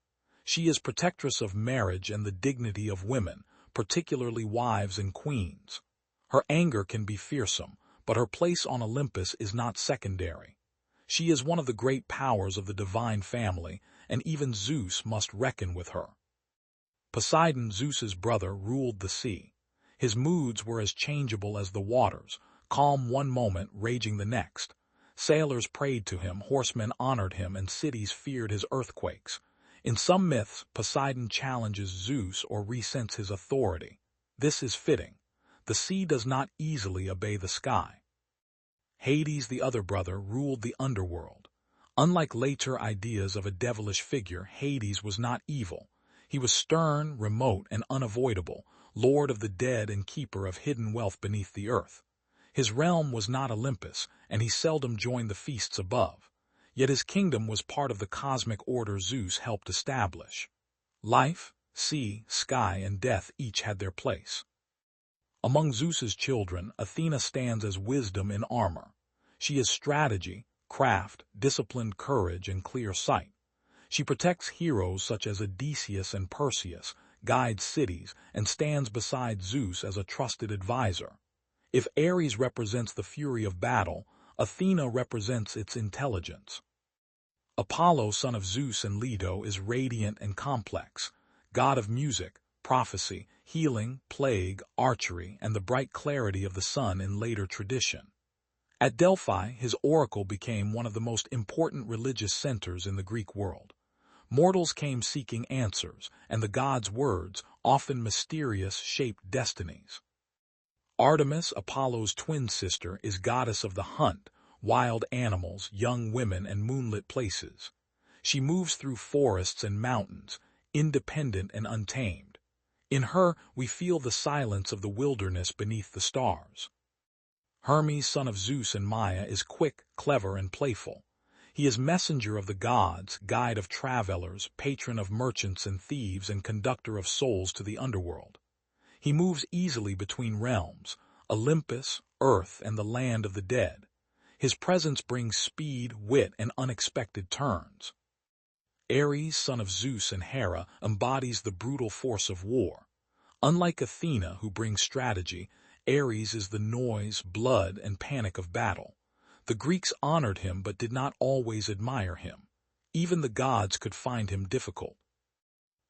She is protectress of marriage and the dignity of women, particularly wives and queens. Her anger can be fearsome, but her place on Olympus is not secondary. She is one of the great powers of the divine family, and even Zeus must reckon with her. Poseidon, Zeus's brother, ruled the sea. His moods were as changeable as the waters, calm one moment, raging the next. Sailors prayed to him, horsemen honored him, and cities feared his earthquakes. In some myths, Poseidon challenges Zeus or resents his authority. This is fitting. The sea does not easily obey the sky. Hades, the other brother, ruled the underworld. Unlike later ideas of a devilish figure, Hades was not evil. He was stern, remote, and unavoidable, lord of the dead and keeper of hidden wealth beneath the earth. His realm was not Olympus, and he seldom joined the feasts above. Yet his kingdom was part of the cosmic order Zeus helped establish. Life, sea, sky, and death each had their place. Among Zeus's children, Athena stands as wisdom in armor. She is strategy, craft, disciplined courage, and clear sight. She protects heroes such as Odysseus and Perseus, guides cities, and stands beside Zeus as a trusted advisor. If Ares represents the fury of battle, Athena represents its intelligence. Apollo, son of Zeus and Leto, is radiant and complex, god of music, prophecy, healing, plague, archery, and the bright clarity of the sun in later tradition. At Delphi, his oracle became one of the most important religious centers in the Greek world. Mortals came seeking answers, and the god's words, often mysterious, shaped destinies. Artemis, Apollo's twin sister, is goddess of the hunt, wild animals, young women, and moonlit places. She moves through forests and mountains, independent and untamed. In her, we feel the silence of the wilderness beneath the stars. Hermes, son of Zeus and Maia, is quick, clever, and playful. He is messenger of the gods, guide of travelers, patron of merchants and thieves, and conductor of souls to the underworld. He moves easily between realms, Olympus, earth, and the land of the dead. His presence brings speed, wit, and unexpected turns. Ares, son of Zeus and Hera, embodies the brutal force of war. Unlike Athena, who brings strategy, Ares is the noise, blood, and panic of battle. The Greeks honored him but did not always admire him. Even the gods could find him difficult.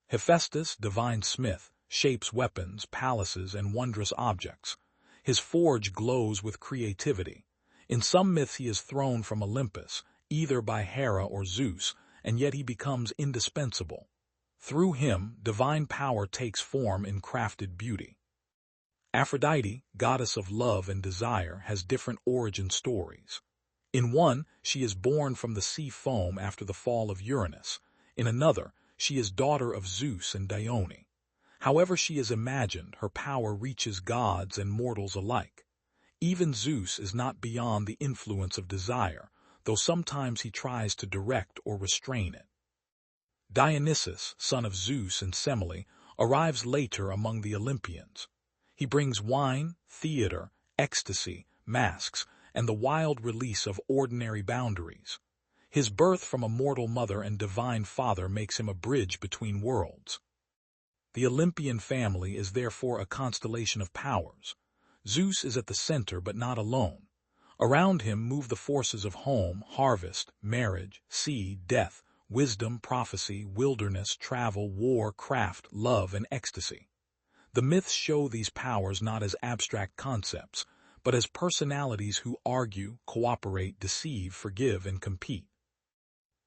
Hephaestus, divine smith, shapes weapons, palaces, and wondrous objects. His forge glows with creativity. In some myths he is thrown from Olympus, either by Hera or Zeus, and yet he becomes indispensable. Through him, divine power takes form in crafted beauty. Aphrodite, goddess of love and desire, has different origin stories. In one, she is born from the sea foam after the fall of Uranus. In another, she is daughter of Zeus and Dione. However she is imagined, her power reaches gods and mortals alike. Even Zeus is not beyond the influence of desire, though sometimes he tries to direct or restrain it. Dionysus, son of Zeus and Semele, arrives later among the Olympians. He brings wine, theater, ecstasy, masks, and the wild release of ordinary boundaries. His birth from a mortal mother and divine father makes him a bridge between worlds. The Olympian family is therefore a constellation of powers. Zeus is at the center but not alone. Around him move the forces of home, harvest, marriage, sea, death, wisdom, prophecy, wilderness, travel, war, craft, love, and ecstasy. The myths show these powers not as abstract concepts, but as personalities who argue, cooperate, deceive, forgive, and compete.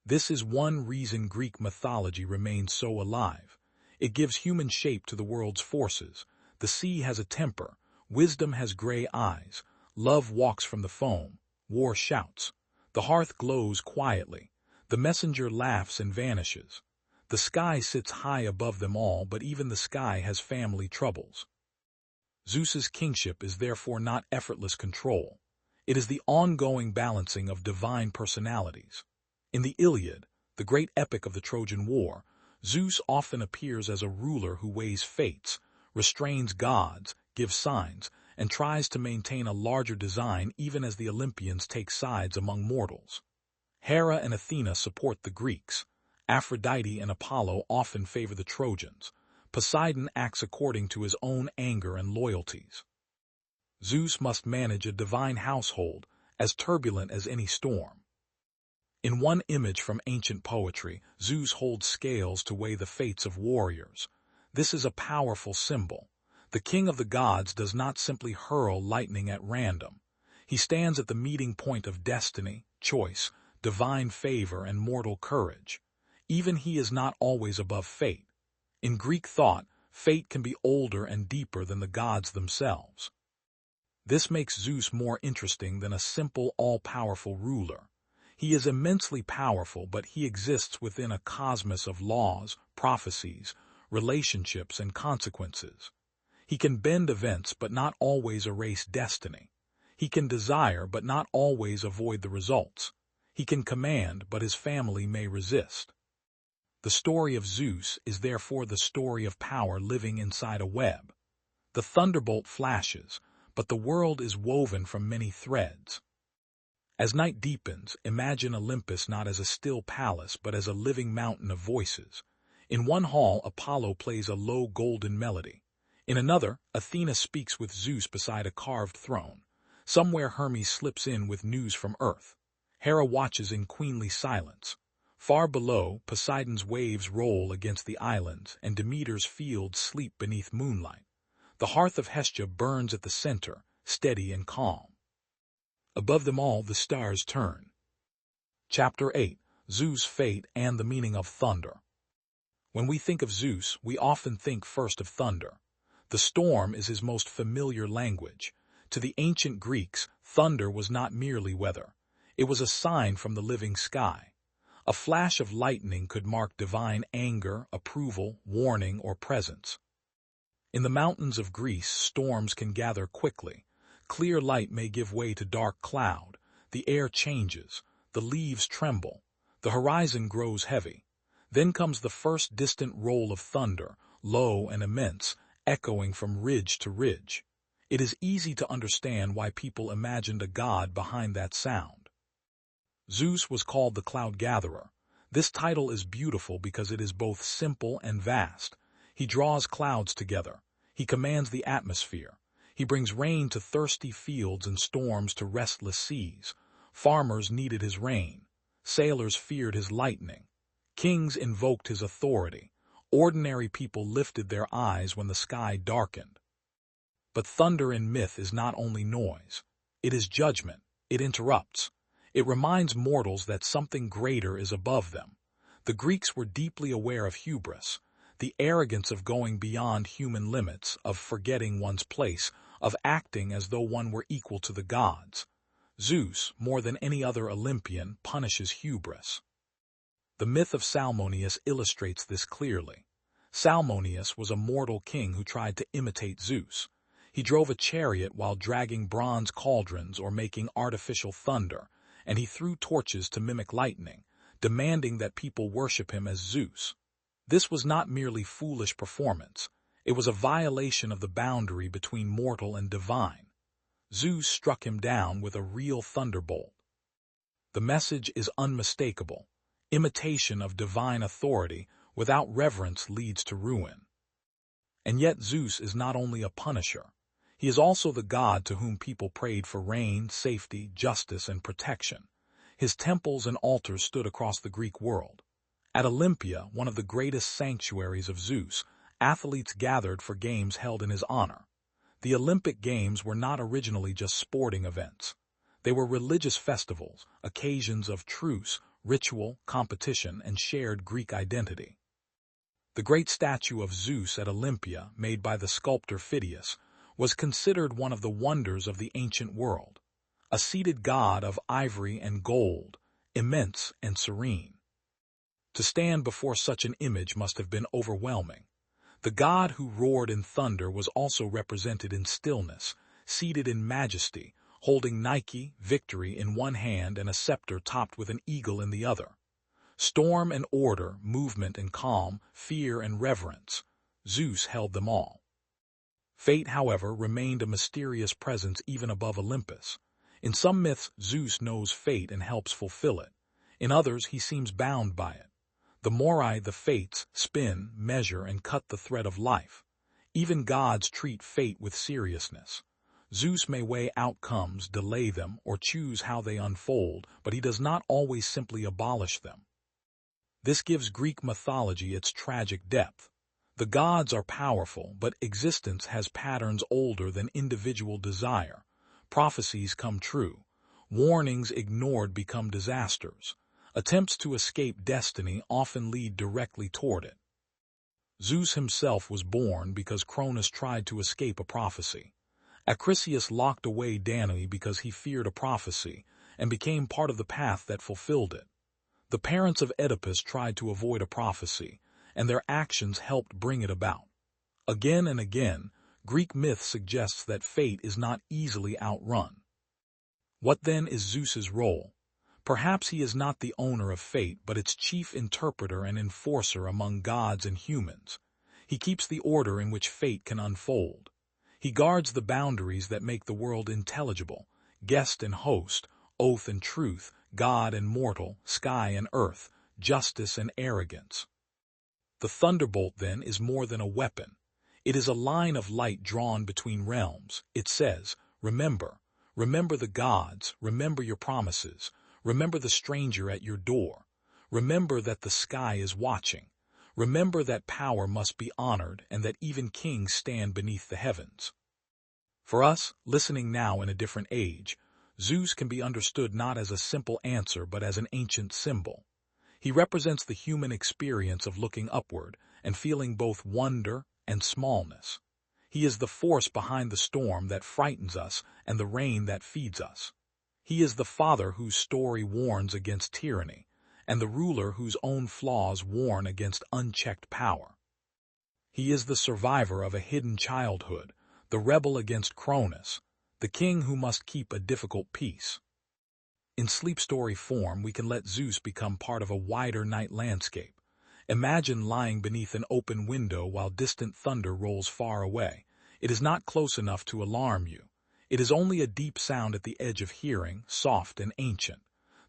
This is one reason Greek mythology remains so alive. It gives human shape to the world's forces. The sea has a temper, wisdom has gray eyes, love walks from the foam, war shouts. The hearth glows quietly, the messenger laughs and vanishes. The sky sits high above them all, but even the sky has family troubles. Zeus's kingship is therefore not effortless control. It is the ongoing balancing of divine personalities. In the Iliad, the great epic of the Trojan War, Zeus often appears as a ruler who weighs fates, restrains gods, gives signs, and tries to maintain a larger design even as the Olympians take sides among mortals. Hera and Athena support the Greeks. Aphrodite and Apollo often favor the Trojans. Poseidon acts according to his own anger and loyalties. Zeus must manage a divine household, as turbulent as any storm. In one image from ancient poetry, Zeus holds scales to weigh the fates of warriors. This is a powerful symbol. The king of the gods does not simply hurl lightning at random. He stands at the meeting point of destiny, choice, divine favor, and mortal courage. Even he is not always above fate. In Greek thought, fate can be older and deeper than the gods themselves. This makes Zeus more interesting than a simple, all-powerful ruler. He is immensely powerful, but he exists within a cosmos of laws, prophecies, relationships, and consequences. He can bend events but not always erase destiny. He can desire but not always avoid the results. He can command, but his family may resist. The story of Zeus is therefore the story of power living inside a web. The thunderbolt flashes, but the world is woven from many threads. As night deepens, imagine Olympus not as a still palace but as a living mountain of voices. In one hall, Apollo plays a low golden melody. In another, Athena speaks with Zeus beside a carved throne. Somewhere Hermes slips in with news from Earth. Hera watches in queenly silence. Far below, Poseidon's waves roll against the islands, and Demeter's fields sleep beneath moonlight. The hearth of Hestia burns at the center, steady and calm. Above them all, the stars turn. Chapter 8. Zeus' Fate and the Meaning of Thunder. When we think of Zeus, we often think first of thunder. The storm is his most familiar language. To the ancient Greeks, thunder was not merely weather. It was a sign from the living sky. A flash of lightning could mark divine anger, approval, warning, or presence. In the mountains of Greece, storms can gather quickly. Clear light may give way to dark cloud. The air changes. The leaves tremble. The horizon grows heavy. Then comes the first distant roll of thunder, low and immense, echoing from ridge to ridge. It is easy to understand why people imagined a god behind that sound. Zeus was called the cloud gatherer. This title is beautiful because it is both simple and vast. He draws clouds together. He commands the atmosphere. He brings rain to thirsty fields and storms to restless seas. Farmers needed his rain. Sailors feared his lightning. Kings invoked his authority. Ordinary people lifted their eyes when the sky darkened. But thunder in myth is not only noise. It is judgment. It interrupts. It reminds mortals that something greater is above them. The Greeks were deeply aware of hubris. the arrogance of going beyond human limits, of forgetting one's place, of acting as though one were equal to the gods. Zeus, more than any other Olympian, punishes hubris. The myth of Salmoneus illustrates this clearly. Salmoneus was a mortal king who tried to imitate Zeus. He drove a chariot while dragging bronze cauldrons or making artificial thunder, and he threw torches to mimic lightning, demanding that people worship him as Zeus. This was not merely foolish performance. It was a violation of the boundary between mortal and divine. Zeus struck him down with a real thunderbolt. The message is unmistakable. Imitation of divine authority without reverence leads to ruin. And yet Zeus is not only a punisher. He is also the god to whom people prayed for rain, safety, justice, and protection. His temples and altars stood across the Greek world. At Olympia, one of the greatest sanctuaries of Zeus, athletes gathered for games held in his honor. The Olympic Games were not originally just sporting events. They were religious festivals, occasions of truce, ritual, competition, and shared Greek identity. The great statue of Zeus at Olympia, made by the sculptor Phidias, was considered one of the wonders of the ancient world. A seated god of ivory and gold, immense and serene. To stand before such an image must have been overwhelming. The god who roared in thunder was also represented in stillness, seated in majesty, holding Nike, victory, in one hand and a scepter topped with an eagle in the other. Storm and order, movement and calm, fear and reverence. Zeus held them all. Fate, however, remained a mysterious presence even above Olympus. In some myths, Zeus knows fate and helps fulfill it. In others, he seems bound by it. The Moirai, the fates, spin, measure, and cut the thread of life. Even gods treat fate with seriousness. Zeus may weigh outcomes, delay them, or choose how they unfold, but he does not always simply abolish them. This gives Greek mythology its tragic depth. The gods are powerful, but existence has patterns older than individual desire. Prophecies come true. Warnings ignored become disasters. Attempts to escape destiny often lead directly toward it. Zeus himself was born because Cronus tried to escape a prophecy. Acrisius locked away Danae because he feared a prophecy and became part of the path that fulfilled it. The parents of Oedipus tried to avoid a prophecy, and their actions helped bring it about. Again and again, Greek myth suggests that fate is not easily outrun. What then is Zeus's role? Perhaps he is not the owner of fate, but its chief interpreter and enforcer among gods and humans. He keeps the order in which fate can unfold. He guards the boundaries that make the world intelligible, guest and host, oath and truth, god and mortal, sky and earth, justice and arrogance. The thunderbolt, then, is more than a weapon. It is a line of light drawn between realms. It says, remember the gods, remember your promises, remember the stranger at your door, remember that the sky is watching, remember that power must be honored and that even kings stand beneath the heavens. For us, listening now in a different age, Zeus can be understood not as a simple answer but as an ancient symbol. He represents the human experience of looking upward and feeling both wonder and smallness. He is the force behind the storm that frightens us and the rain that feeds us. He is the father whose story warns against tyranny, and the ruler whose own flaws warn against unchecked power. He is the survivor of a hidden childhood, the rebel against Cronus, the king who must keep a difficult peace. In sleep story form, we can let Zeus become part of a wider night landscape. Imagine lying beneath an open window while distant thunder rolls far away. It is not close enough to alarm you. It is only a deep sound at the edge of hearing, soft and ancient.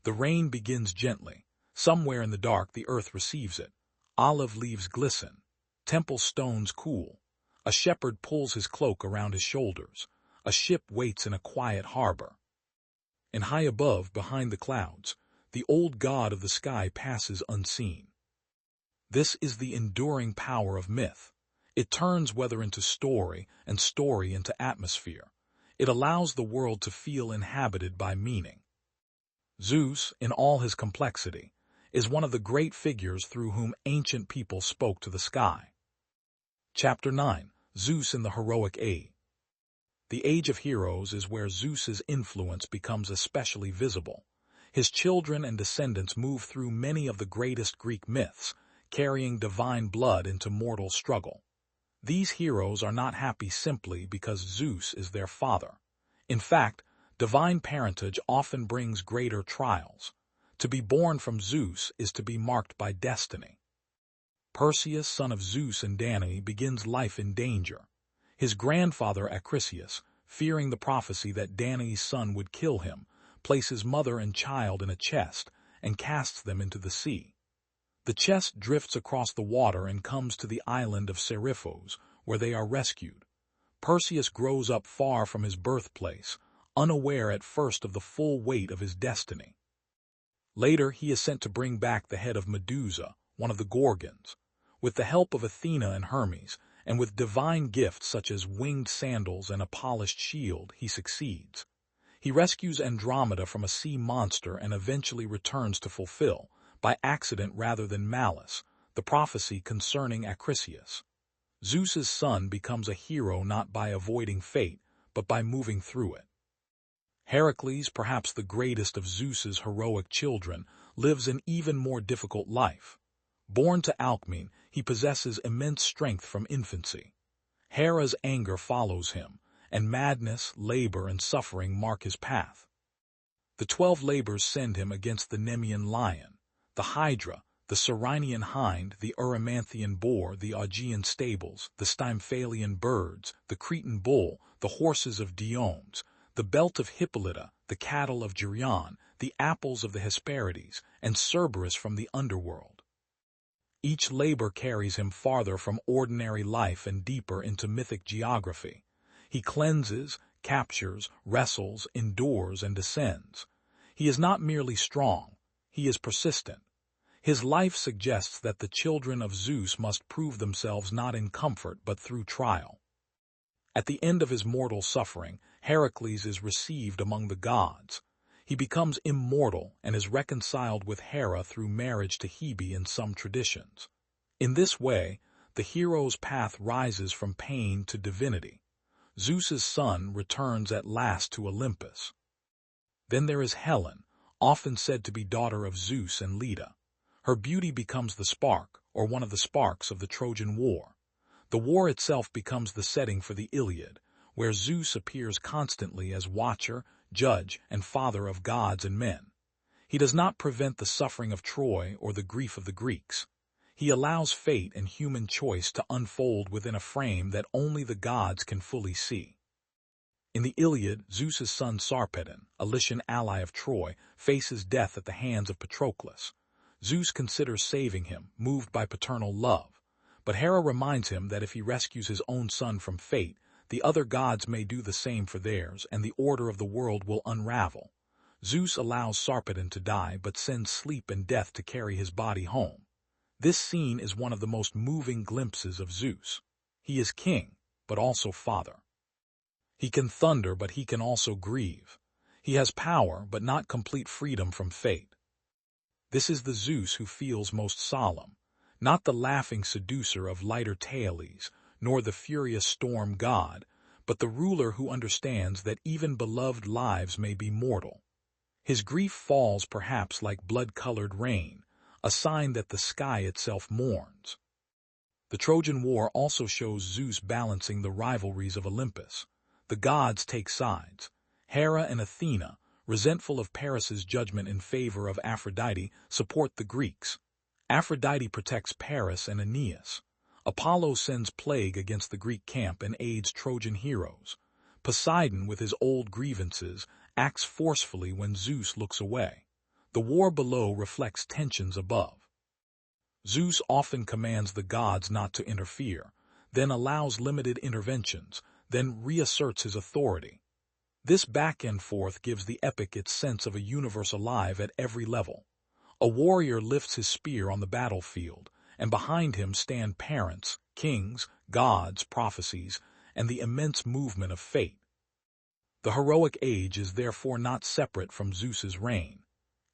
The rain begins gently. Somewhere in the dark the earth receives it. Olive leaves glisten. Temple stones cool. A shepherd pulls his cloak around his shoulders. A ship waits in a quiet harbor. And high above, behind the clouds, the old god of the sky passes unseen. This is the enduring power of myth. It turns weather into story and story into atmosphere. It allows the world to feel inhabited by meaning. Zeus, in all his complexity, is one of the great figures through whom ancient people spoke to the sky. Chapter 9. Zeus in the Heroic Age. The Age of Heroes is where Zeus's influence becomes especially visible. His children and descendants move through many of the greatest Greek myths, carrying divine blood into mortal struggle. These heroes are not happy simply because Zeus is their father. In fact, divine parentage often brings greater trials. To be born from Zeus is to be marked by destiny. Perseus, son of Zeus and Danae, begins life in danger. His grandfather Acrisius, fearing the prophecy that Danae's son would kill him, places mother and child in a chest and casts them into the sea. The chest drifts across the water and comes to the island of Seriphos, where they are rescued. Perseus grows up far from his birthplace, unaware at first of the full weight of his destiny. Later, he is sent to bring back the head of Medusa, one of the Gorgons. With the help of Athena and Hermes, and with divine gifts such as winged sandals and a polished shield, he succeeds. He rescues Andromeda from a sea monster and eventually returns to fulfill, by accident rather than malice, the prophecy concerning Acrisius. Zeus's son becomes a hero not by avoiding fate, but by moving through it. Heracles, perhaps the greatest of Zeus's heroic children, lives an even more difficult life. Born to Alcmene, he possesses immense strength from infancy. Hera's anger follows him, and madness, labor, and suffering mark his path. The 12 labors send him against the Nemean lion, the Hydra, the Cyrenian hind, the Erymanthian boar, the Augean stables, the Stymphalian birds, the Cretan bull, the horses of Diomes, the belt of Hippolyta, the cattle of Geryon, the apples of the Hesperides, and Cerberus from the underworld. Each labor carries him farther from ordinary life and deeper into mythic geography. He cleanses, captures, wrestles, endures, and descends. He is not merely strong, he is persistent. His life suggests that the children of Zeus must prove themselves not in comfort but through trial. At the end of his mortal suffering, Heracles is received among the gods. He becomes immortal and is reconciled with Hera through marriage to Hebe in some traditions. In this way, the hero's path rises from pain to divinity. Zeus's son returns at last to Olympus. Then there is Helen, often said to be daughter of Zeus and Leda. Her beauty becomes the spark, or one of the sparks, of the Trojan War. The war itself becomes the setting for the Iliad, where Zeus appears constantly as watcher, judge, and father of gods and men. He does not prevent the suffering of Troy or the grief of the Greeks. He allows fate and human choice to unfold within a frame that only the gods can fully see. In the Iliad, Zeus's son Sarpedon, a Lycian ally of Troy, faces death at the hands of Patroclus. Zeus considers saving him, moved by paternal love. But Hera reminds him that if he rescues his own son from fate, the other gods may do the same for theirs, and the order of the world will unravel. Zeus allows Sarpedon to die, but sends sleep and death to carry his body home. This scene is one of the most moving glimpses of Zeus. He is king, but also father. He can thunder, but he can also grieve. He has power, but not complete freedom from fate. This is the Zeus who feels most solemn, not the laughing seducer of lighter Thales, nor the furious storm god, but the ruler who understands that even beloved lives may be mortal. His grief falls perhaps like blood-colored rain, a sign that the sky itself mourns. The Trojan War also shows Zeus balancing the rivalries of Olympus. The gods take sides. Hera and Athena, resentful of Paris's judgment in favor of Aphrodite, support the Greeks. Aphrodite protects Paris and Aeneas. Apollo sends plague against the Greek camp and aids Trojan heroes. Poseidon, with his old grievances, acts forcefully when Zeus looks away. The war below reflects tensions above. Zeus often commands the gods not to interfere, then allows limited interventions, then reasserts his authority. This back and forth gives the epic its sense of a universe alive at every level. A warrior lifts his spear on the battlefield, and behind him stand parents, kings, gods, prophecies, and the immense movement of fate. The heroic age is therefore not separate from Zeus's reign.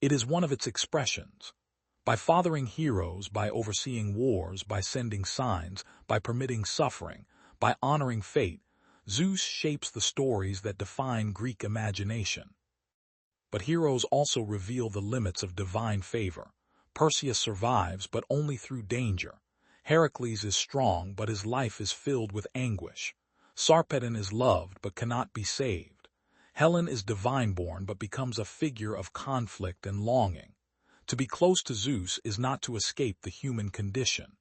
It is one of its expressions. By fathering heroes, by overseeing wars, by sending signs, by permitting suffering, by honoring fate, Zeus shapes the stories that define Greek imagination. But heroes also reveal the limits of divine favor. Perseus survives, but only through danger. Heracles is strong, but his life is filled with anguish. Sarpedon is loved, but cannot be saved. Helen is divine-born, but becomes a figure of conflict and longing. To be close to Zeus is not to escape the human condition.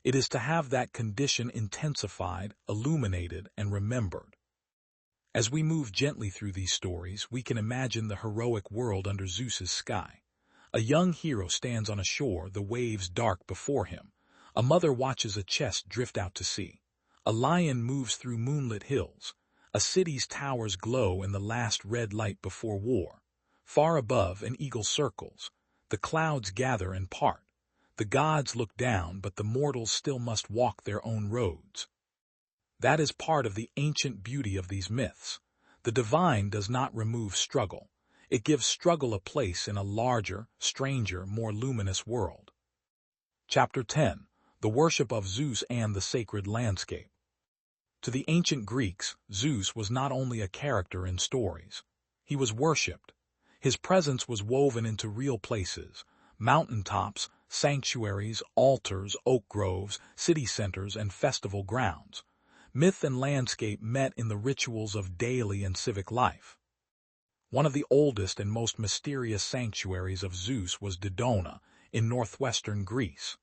It is to have that condition intensified, illuminated, and remembered. As we move gently through these stories, we can imagine the heroic world under Zeus's sky. A young hero stands on a shore, the waves dark before him. A mother watches a chest drift out to sea. A lion moves through moonlit hills. A city's towers glow in the last red light before war. Far above, an eagle circles. The clouds gather and part. The gods look down, but the mortals still must walk their own roads. That is part of the ancient beauty of these myths. The divine does not remove struggle. It gives struggle a place in a larger, stranger, more luminous world. Chapter 10. The Worship of Zeus and the Sacred Landscape. To the ancient Greeks, Zeus was not only a character in stories. He was worshipped. His presence was woven into real places: mountaintops, sanctuaries, altars, oak groves, city centers, and festival grounds. Myth and landscape met in the rituals of daily and civic life. One of the oldest and most mysterious sanctuaries of Zeus was Dodona, in northwestern Greece.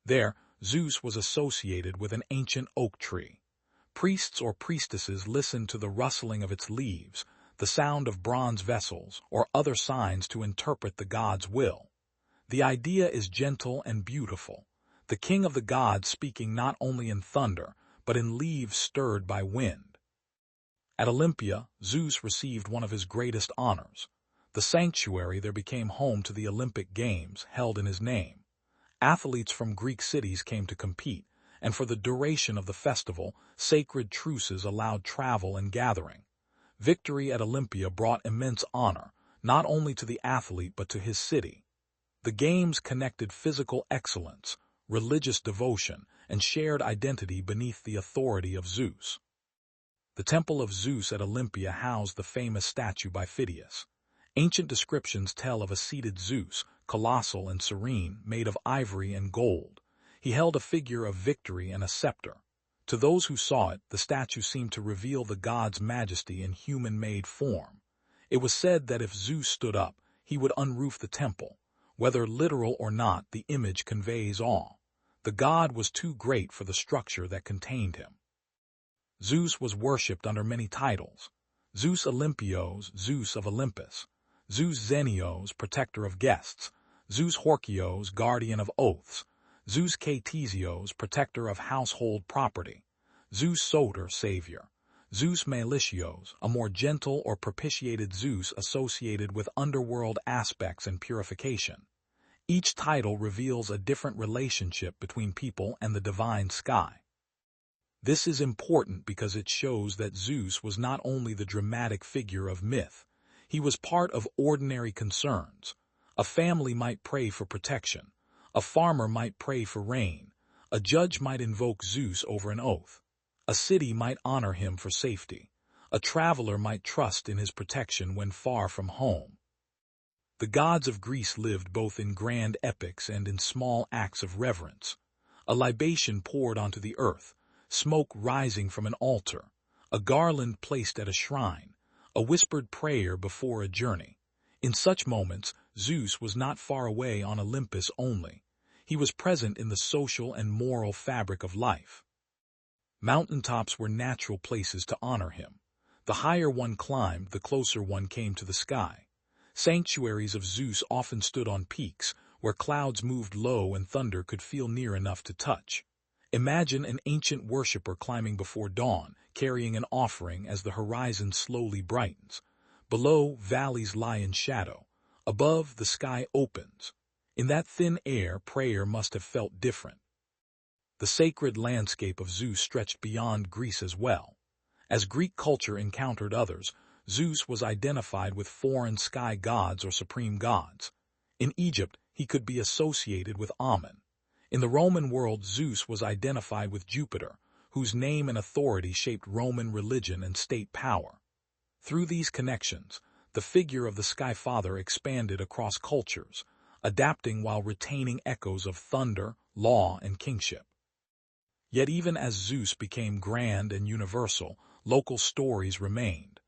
There, Zeus was associated with an ancient oak tree. Priests or priestesses listened to the rustling of its leaves, the sound of bronze vessels, or other signs to interpret the god's will. The idea is gentle and beautiful, the king of the gods speaking not only in thunder, but in leaves stirred by wind. At Olympia, Zeus received one of his greatest honors. The sanctuary there became home to the Olympic Games, held in his name. Athletes from Greek cities came to compete, and for the duration of the festival, sacred truces allowed travel and gathering. Victory at Olympia brought immense honor, not only to the athlete but to his city. The games connected physical excellence, religious devotion, and shared identity beneath the authority of Zeus. The Temple of Zeus at Olympia housed the famous statue by Phidias. Ancient descriptions tell of a seated Zeus, colossal and serene, made of ivory and gold. He held a figure of victory and a scepter. To those who saw it, the statue seemed to reveal the god's majesty in human-made form. It was said that if Zeus stood up, he would unroof the temple. Whether literal or not, the image conveys awe. The god was too great for the structure that contained him. Zeus was worshipped under many titles: Zeus Olympios, Zeus of Olympus; Zeus Zenios, protector of guests; Zeus Horkios, guardian of oaths; Zeus Ktesios, protector of household property; Zeus Soter, savior; Zeus Melitios, a more gentle or propitiated Zeus associated with underworld aspects and purification. Each title reveals a different relationship between people and the divine sky. This is important because it shows that Zeus was not only the dramatic figure of myth, he was part of ordinary concerns. A family might pray for protection. A farmer might pray for rain. A judge might invoke Zeus over an oath. A city might honor him for safety. A traveler might trust in his protection when far from home. The gods of Greece lived both in grand epics and in small acts of reverence. A libation poured onto the earth, smoke rising from an altar, a garland placed at a shrine, a whispered prayer before a journey. In such moments, Zeus was not far away on Olympus only. He was present in the social and moral fabric of life. Mountaintops were natural places to honor him. The higher one climbed, the closer one came to the sky. Sanctuaries of Zeus often stood on peaks, where clouds moved low and thunder could feel near enough to touch. Imagine an ancient worshipper climbing before dawn, carrying an offering as the horizon slowly brightens. Below, valleys lie in shadow. Above, the sky opens. In that thin air, prayer must have felt different. The sacred landscape of Zeus stretched beyond Greece as well. As Greek culture encountered others, Zeus was identified with foreign sky gods or supreme gods. In Egypt, he could be associated with Ammon. In the Roman world, Zeus was identified with Jupiter, whose name and authority shaped Roman religion and state power. Through these connections, the figure of the Sky Father expanded across cultures, adapting while retaining echoes of thunder, law, and kingship. Yet even as Zeus became grand and universal, local stories remained.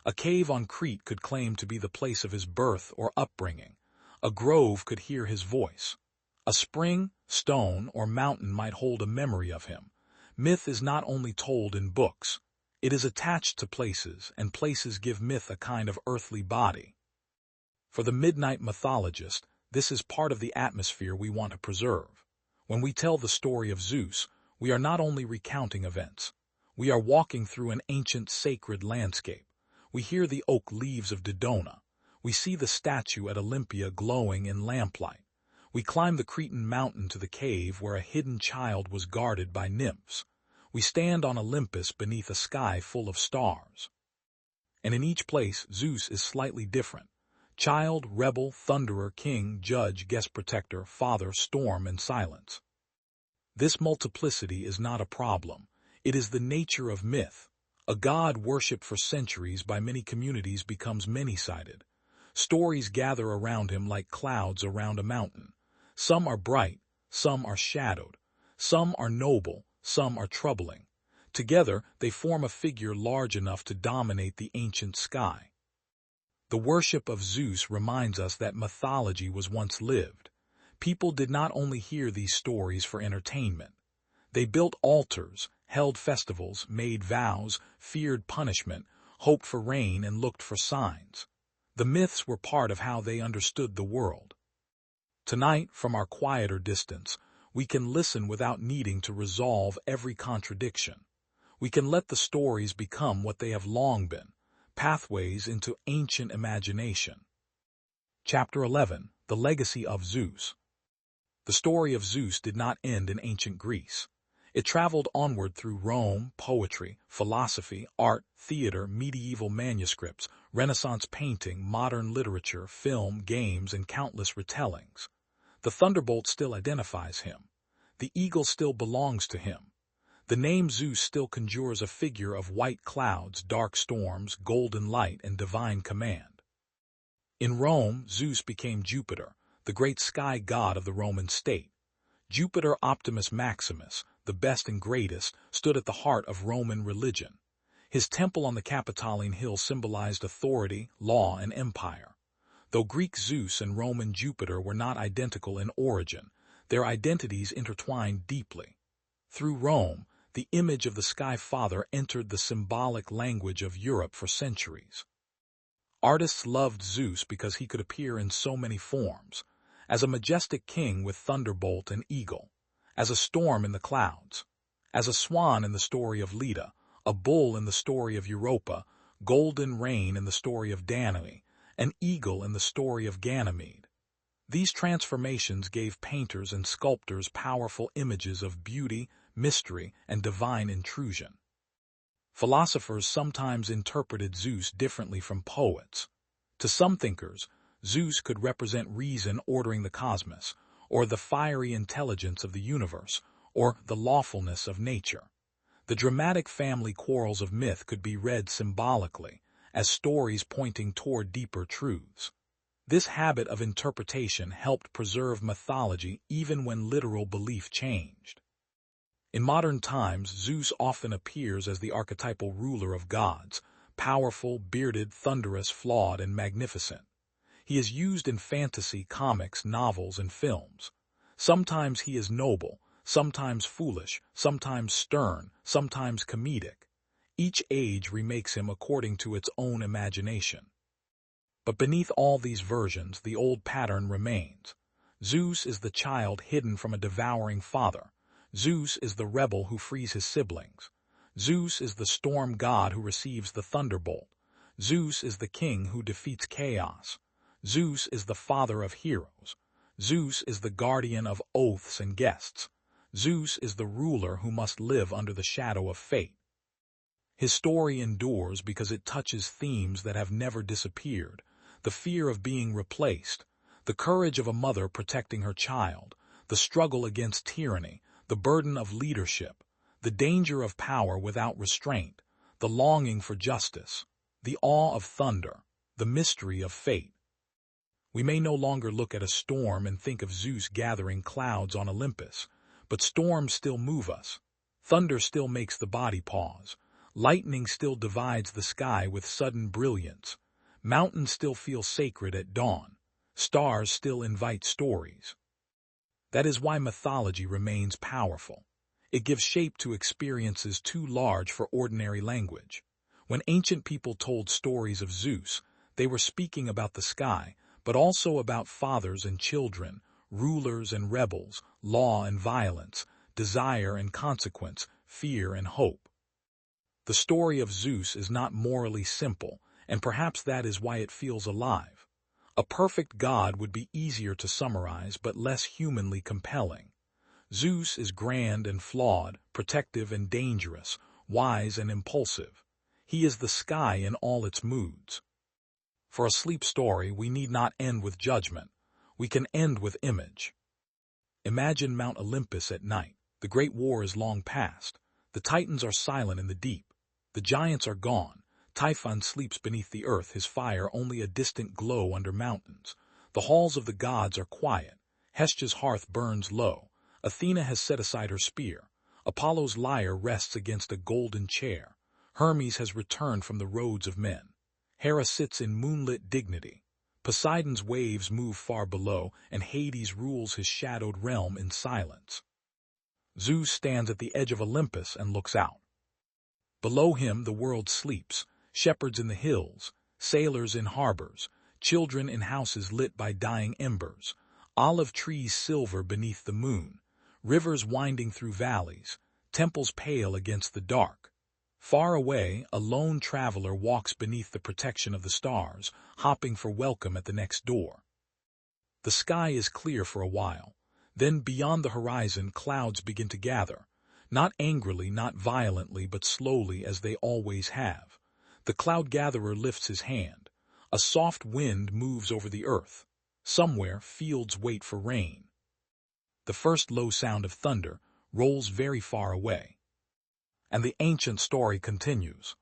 A cave on Crete could claim to be the place of his birth or upbringing. A grove could hear his voice. A spring, stone, or mountain might hold a memory of him. Myth is not only told in books. It is attached to places, and places give myth a kind of earthly body. For the Midnight Mythologist, this is part of the atmosphere we want to preserve. When we tell the story of Zeus, we are not only recounting events. We are walking through an ancient sacred landscape. We hear the oak leaves of Dodona. We see the statue at Olympia glowing in lamplight. We climb the Cretan mountain to the cave where a hidden child was guarded by nymphs. We stand on Olympus beneath a sky full of stars. And in each place, Zeus is slightly different. Child, rebel, thunderer, king, judge, guest protector, father, storm, and silence. This multiplicity is not a problem. It is the nature of myth. A god worshipped for centuries by many communities becomes many-sided. Stories gather around him like clouds around a mountain. Some are bright, some are shadowed. Some are noble, some are troubling. Together, they form a figure large enough to dominate the ancient sky. The worship of Zeus reminds us that mythology was once lived. People did not only hear these stories for entertainment. They built altars, held festivals, made vows, feared punishment, hoped for rain, and looked for signs. The myths were part of how they understood the world. Tonight, from our quieter distance, we can listen without needing to resolve every contradiction. We can let the stories become what they have long been, pathways into ancient imagination. Chapter 11. The Legacy of Zeus. The story of Zeus did not end in ancient Greece. It traveled onward through Rome, poetry, philosophy, art, theater, medieval manuscripts, Renaissance painting, modern literature, film, games, and countless retellings. The thunderbolt still identifies him. The eagle still belongs to him. The name Zeus still conjures a figure of white clouds, dark storms, golden light, and divine command. In Rome, Zeus became Jupiter, the great sky god of the Roman state. Jupiter Optimus Maximus, the best and greatest, stood at the heart of Roman religion. His temple on the Capitoline Hill symbolized authority, law, and empire. Though Greek Zeus and Roman Jupiter were not identical in origin, their identities intertwined deeply. Through Rome, the image of the Sky Father entered the symbolic language of Europe for centuries. Artists loved Zeus because he could appear in so many forms, as a majestic king with thunderbolt and eagle, as a storm in the clouds, as a swan in the story of Leda, a bull in the story of Europa, golden rain in the story of Danae, an eagle in the story of Ganymede. These transformations gave painters and sculptors powerful images of beauty, mystery, and divine intrusion. Philosophers sometimes interpreted Zeus differently from poets. To some thinkers, Zeus could represent reason ordering the cosmos, or the fiery intelligence of the universe, or the lawfulness of nature. The dramatic family quarrels of myth could be read symbolically, as stories pointing toward deeper truths. This habit of interpretation helped preserve mythology even when literal belief changed. In modern times, Zeus often appears as the archetypal ruler of gods, powerful, bearded, thunderous, flawed, and magnificent. He is used in fantasy, comics, novels, and films. Sometimes he is noble, sometimes foolish, sometimes stern, sometimes comedic. Each age remakes him according to its own imagination. But beneath all these versions, the old pattern remains. Zeus is the child hidden from a devouring father. Zeus is the rebel who frees his siblings. Zeus is the storm god who receives the thunderbolt. Zeus is the king who defeats chaos. Zeus is the father of heroes. Zeus is the guardian of oaths and guests. Zeus is the ruler who must live under the shadow of fate. His story endures because it touches themes that have never disappeared: the fear of being replaced, The courage of a mother protecting her child, the struggle against tyranny, the burden of leadership, the danger of power without restraint, the longing for justice, the awe of thunder, the mystery of fate. We may no longer look at a storm and think of Zeus gathering clouds on Olympus, but storms still move us. Thunder still makes the body pause. Lightning still divides the sky with sudden brilliance. Mountains still feel sacred at dawn. Stars still invite stories. That is why mythology remains powerful. It gives shape to experiences too large for ordinary language. When ancient people told stories of Zeus, they were speaking about the sky, but also about fathers and children, rulers and rebels, law and violence, desire and consequence, fear and hope. The story of Zeus is not morally simple, and perhaps that is why it feels alive. A perfect god would be easier to summarize but less humanly compelling. Zeus is grand and flawed, protective and dangerous, wise and impulsive. He is the sky in all its moods. For a sleep story, we need not end with judgment. We can end with image. Imagine Mount Olympus at night. The great war is long past. The Titans are silent in the deep. The giants are gone. Typhon sleeps beneath the earth, his fire only a distant glow under mountains. The halls of the gods are quiet. Hestia's hearth burns low. Athena has set aside her spear. Apollo's lyre rests against a golden chair. Hermes has returned from the roads of men. Hera sits in moonlit dignity. Poseidon's waves move far below, and Hades rules his shadowed realm in silence. Zeus stands at the edge of Olympus and looks out. Below him the world sleeps, shepherds in the hills, sailors in harbors, children in houses lit by dying embers, olive trees silver beneath the moon, rivers winding through valleys, temples pale against the dark. Far away, a lone traveler walks beneath the protection of the stars, hopping for welcome at the next door. The sky is clear for a while. Then beyond the horizon clouds begin to gather, not angrily, not violently, but slowly as they always have. The cloud-gatherer lifts his hand. A soft wind moves over the earth. Somewhere, fields wait for rain. The first low sound of thunder rolls very far away. And the ancient story continues.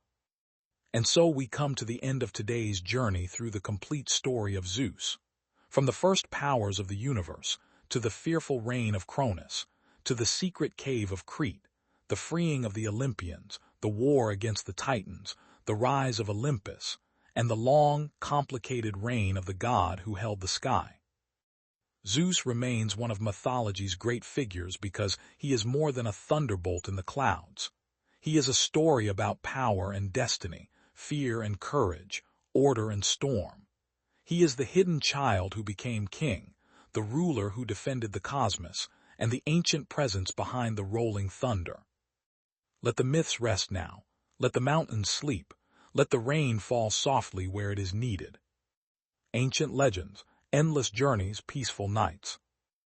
And so we come to the end of today's journey through the complete story of Zeus. From the first powers of the universe, to the fearful reign of Cronus, to the secret cave of Crete, the freeing of the Olympians, the war against the Titans, the rise of Olympus, and the long, complicated reign of the god who held the sky. Zeus remains one of mythology's great figures because he is more than a thunderbolt in the clouds. He is a story about power and destiny, fear and courage, order and storm. He is the hidden child who became king, the ruler who defended the cosmos, and the ancient presence behind the rolling thunder. Let the myths rest now. Let the mountains sleep. Let the rain fall softly where it is needed. Ancient legends, endless journeys, peaceful nights.